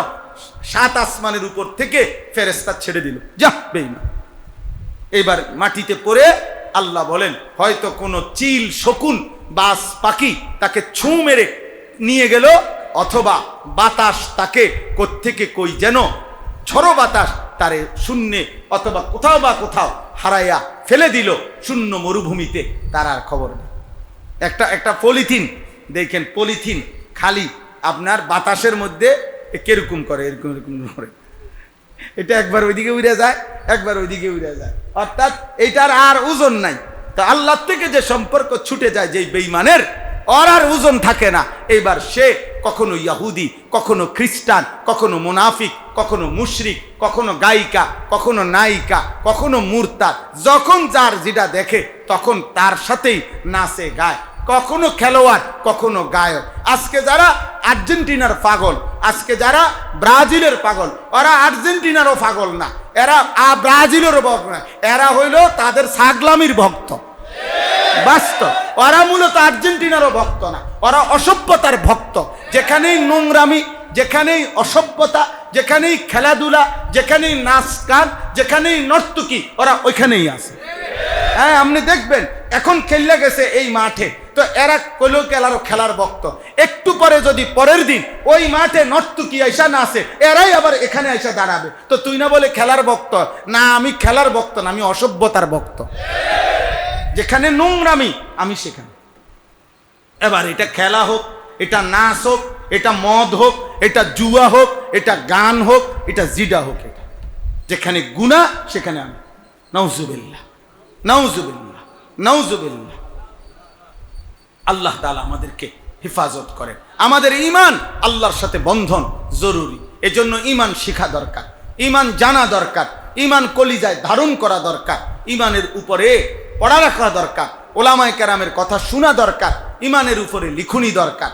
7 আসমানের উপর থেকে ফেরেশতা ছেড়ে দিল, যা বেঈমান। এবার মাটিতে পড়ে আল্লাহ বলেন হয়তো কোনো চিল শকুন বাস পাখি তাকে ছুঁ মেরে নিয়ে গেল, অথবা বাতাস তাকে কোত্থেকে কই যেন ঝড়ো বাতাস তারে শূন্যে অথবা কোথাও বা কোথাও হারাইয়া ফেলে দিল শূন্য মরুভূমিতে, তার আর খবর নেই। একটা পলিথিন দেখেন, পলিথিন খালি আপনার বাতাসের মধ্যে কিরকম করে, এরকম এরকম করে, এটা একবার ওইদিকে উড়ে যায়, একবার ওইদিকে উড়ে যায়, অর্থাৎ এইটার আর ওজন নাই। তো আল্লাহ থেকে যে সম্পর্ক ছুটে যায় যেই বেঈমানের, ওর আর ওজন থাকে না। এইবার সে কখনো ইহুদি, কখনো খ্রিস্টান, কখনো মুনাফিক, কখনো মুশরিক, কখনো গায়িকা, কখনো নায়িকা, কখনো মুরতাদ, যখন যার যেটা দেখে তখন তার সাথেই নাচে গায়, কখনো খেলোয়াড়, কখনো গায়ক। আজকে যারা আর্জেন্টিনার পাগল, আজকে যারা ব্রাজিলের পাগল, ওরা আর্জেন্টিনারও পাগল না, এরা ব্রাজিলেরও ভক্ত না, এরা হইল তাদের ছাগলামির ভক্ত। বাস্তব ওরা মূলত আর্জেন্টিনারও ভক্ত না, ওরা অসভ্যতার ভক্ত। যেখানেই নোংরামি, যেখানেই অসভ্যতা, যেখানেই খেলাধুলা, যেখানেই নাচ গান, যেখানেই নর্তকী, ওরা ওইখানেই আছে। হ্যাঁ, আপনি দেখবেন এখন খেললে গেছে এই মাঠে, তো এরা কইলেও খেলার ভক্ত। একটু পরে যদি পরের দিন ওই মাঠে নর্তকী আইসা না আসে, এরাই আবার এখানে আইসা দাঁড়াবে। তো তুই না বলে খেলার ভক্ত? না, আমি খেলার ভক্ত না, আমি অসভ্যতার ভক্ত। যেখানে নোংরামি আমি সেখানে। এবার এটা খেলা হোক, এটা নাচ হোক, এটা মদ হোক, এটা জুয়া হোক, এটা গান হোক, এটা জিডা হোক, এটা যেখানে গুনাহ সেখানে আমি। নাউজুবিল্লাহ, নাউজুবিল্লাহ, নাউজুবিল্লাহ। আল্লাহ তাআলা আমাদেরকে হেফাজত করেন। আমাদের ঈমান আল্লাহর সাথে বন্ধন জরুরি, এজন্য ঈমান শিখা দরকার, ঈমান জানা দরকার, ঈমান কলিজায় ধারণ করা দরকার, ঈমানের উপরে পড়া রাখা দরকার, ওলামায়ে কেরামের কথা শোনা দরকার, ঈমানের উপরে লিখুনি দরকার।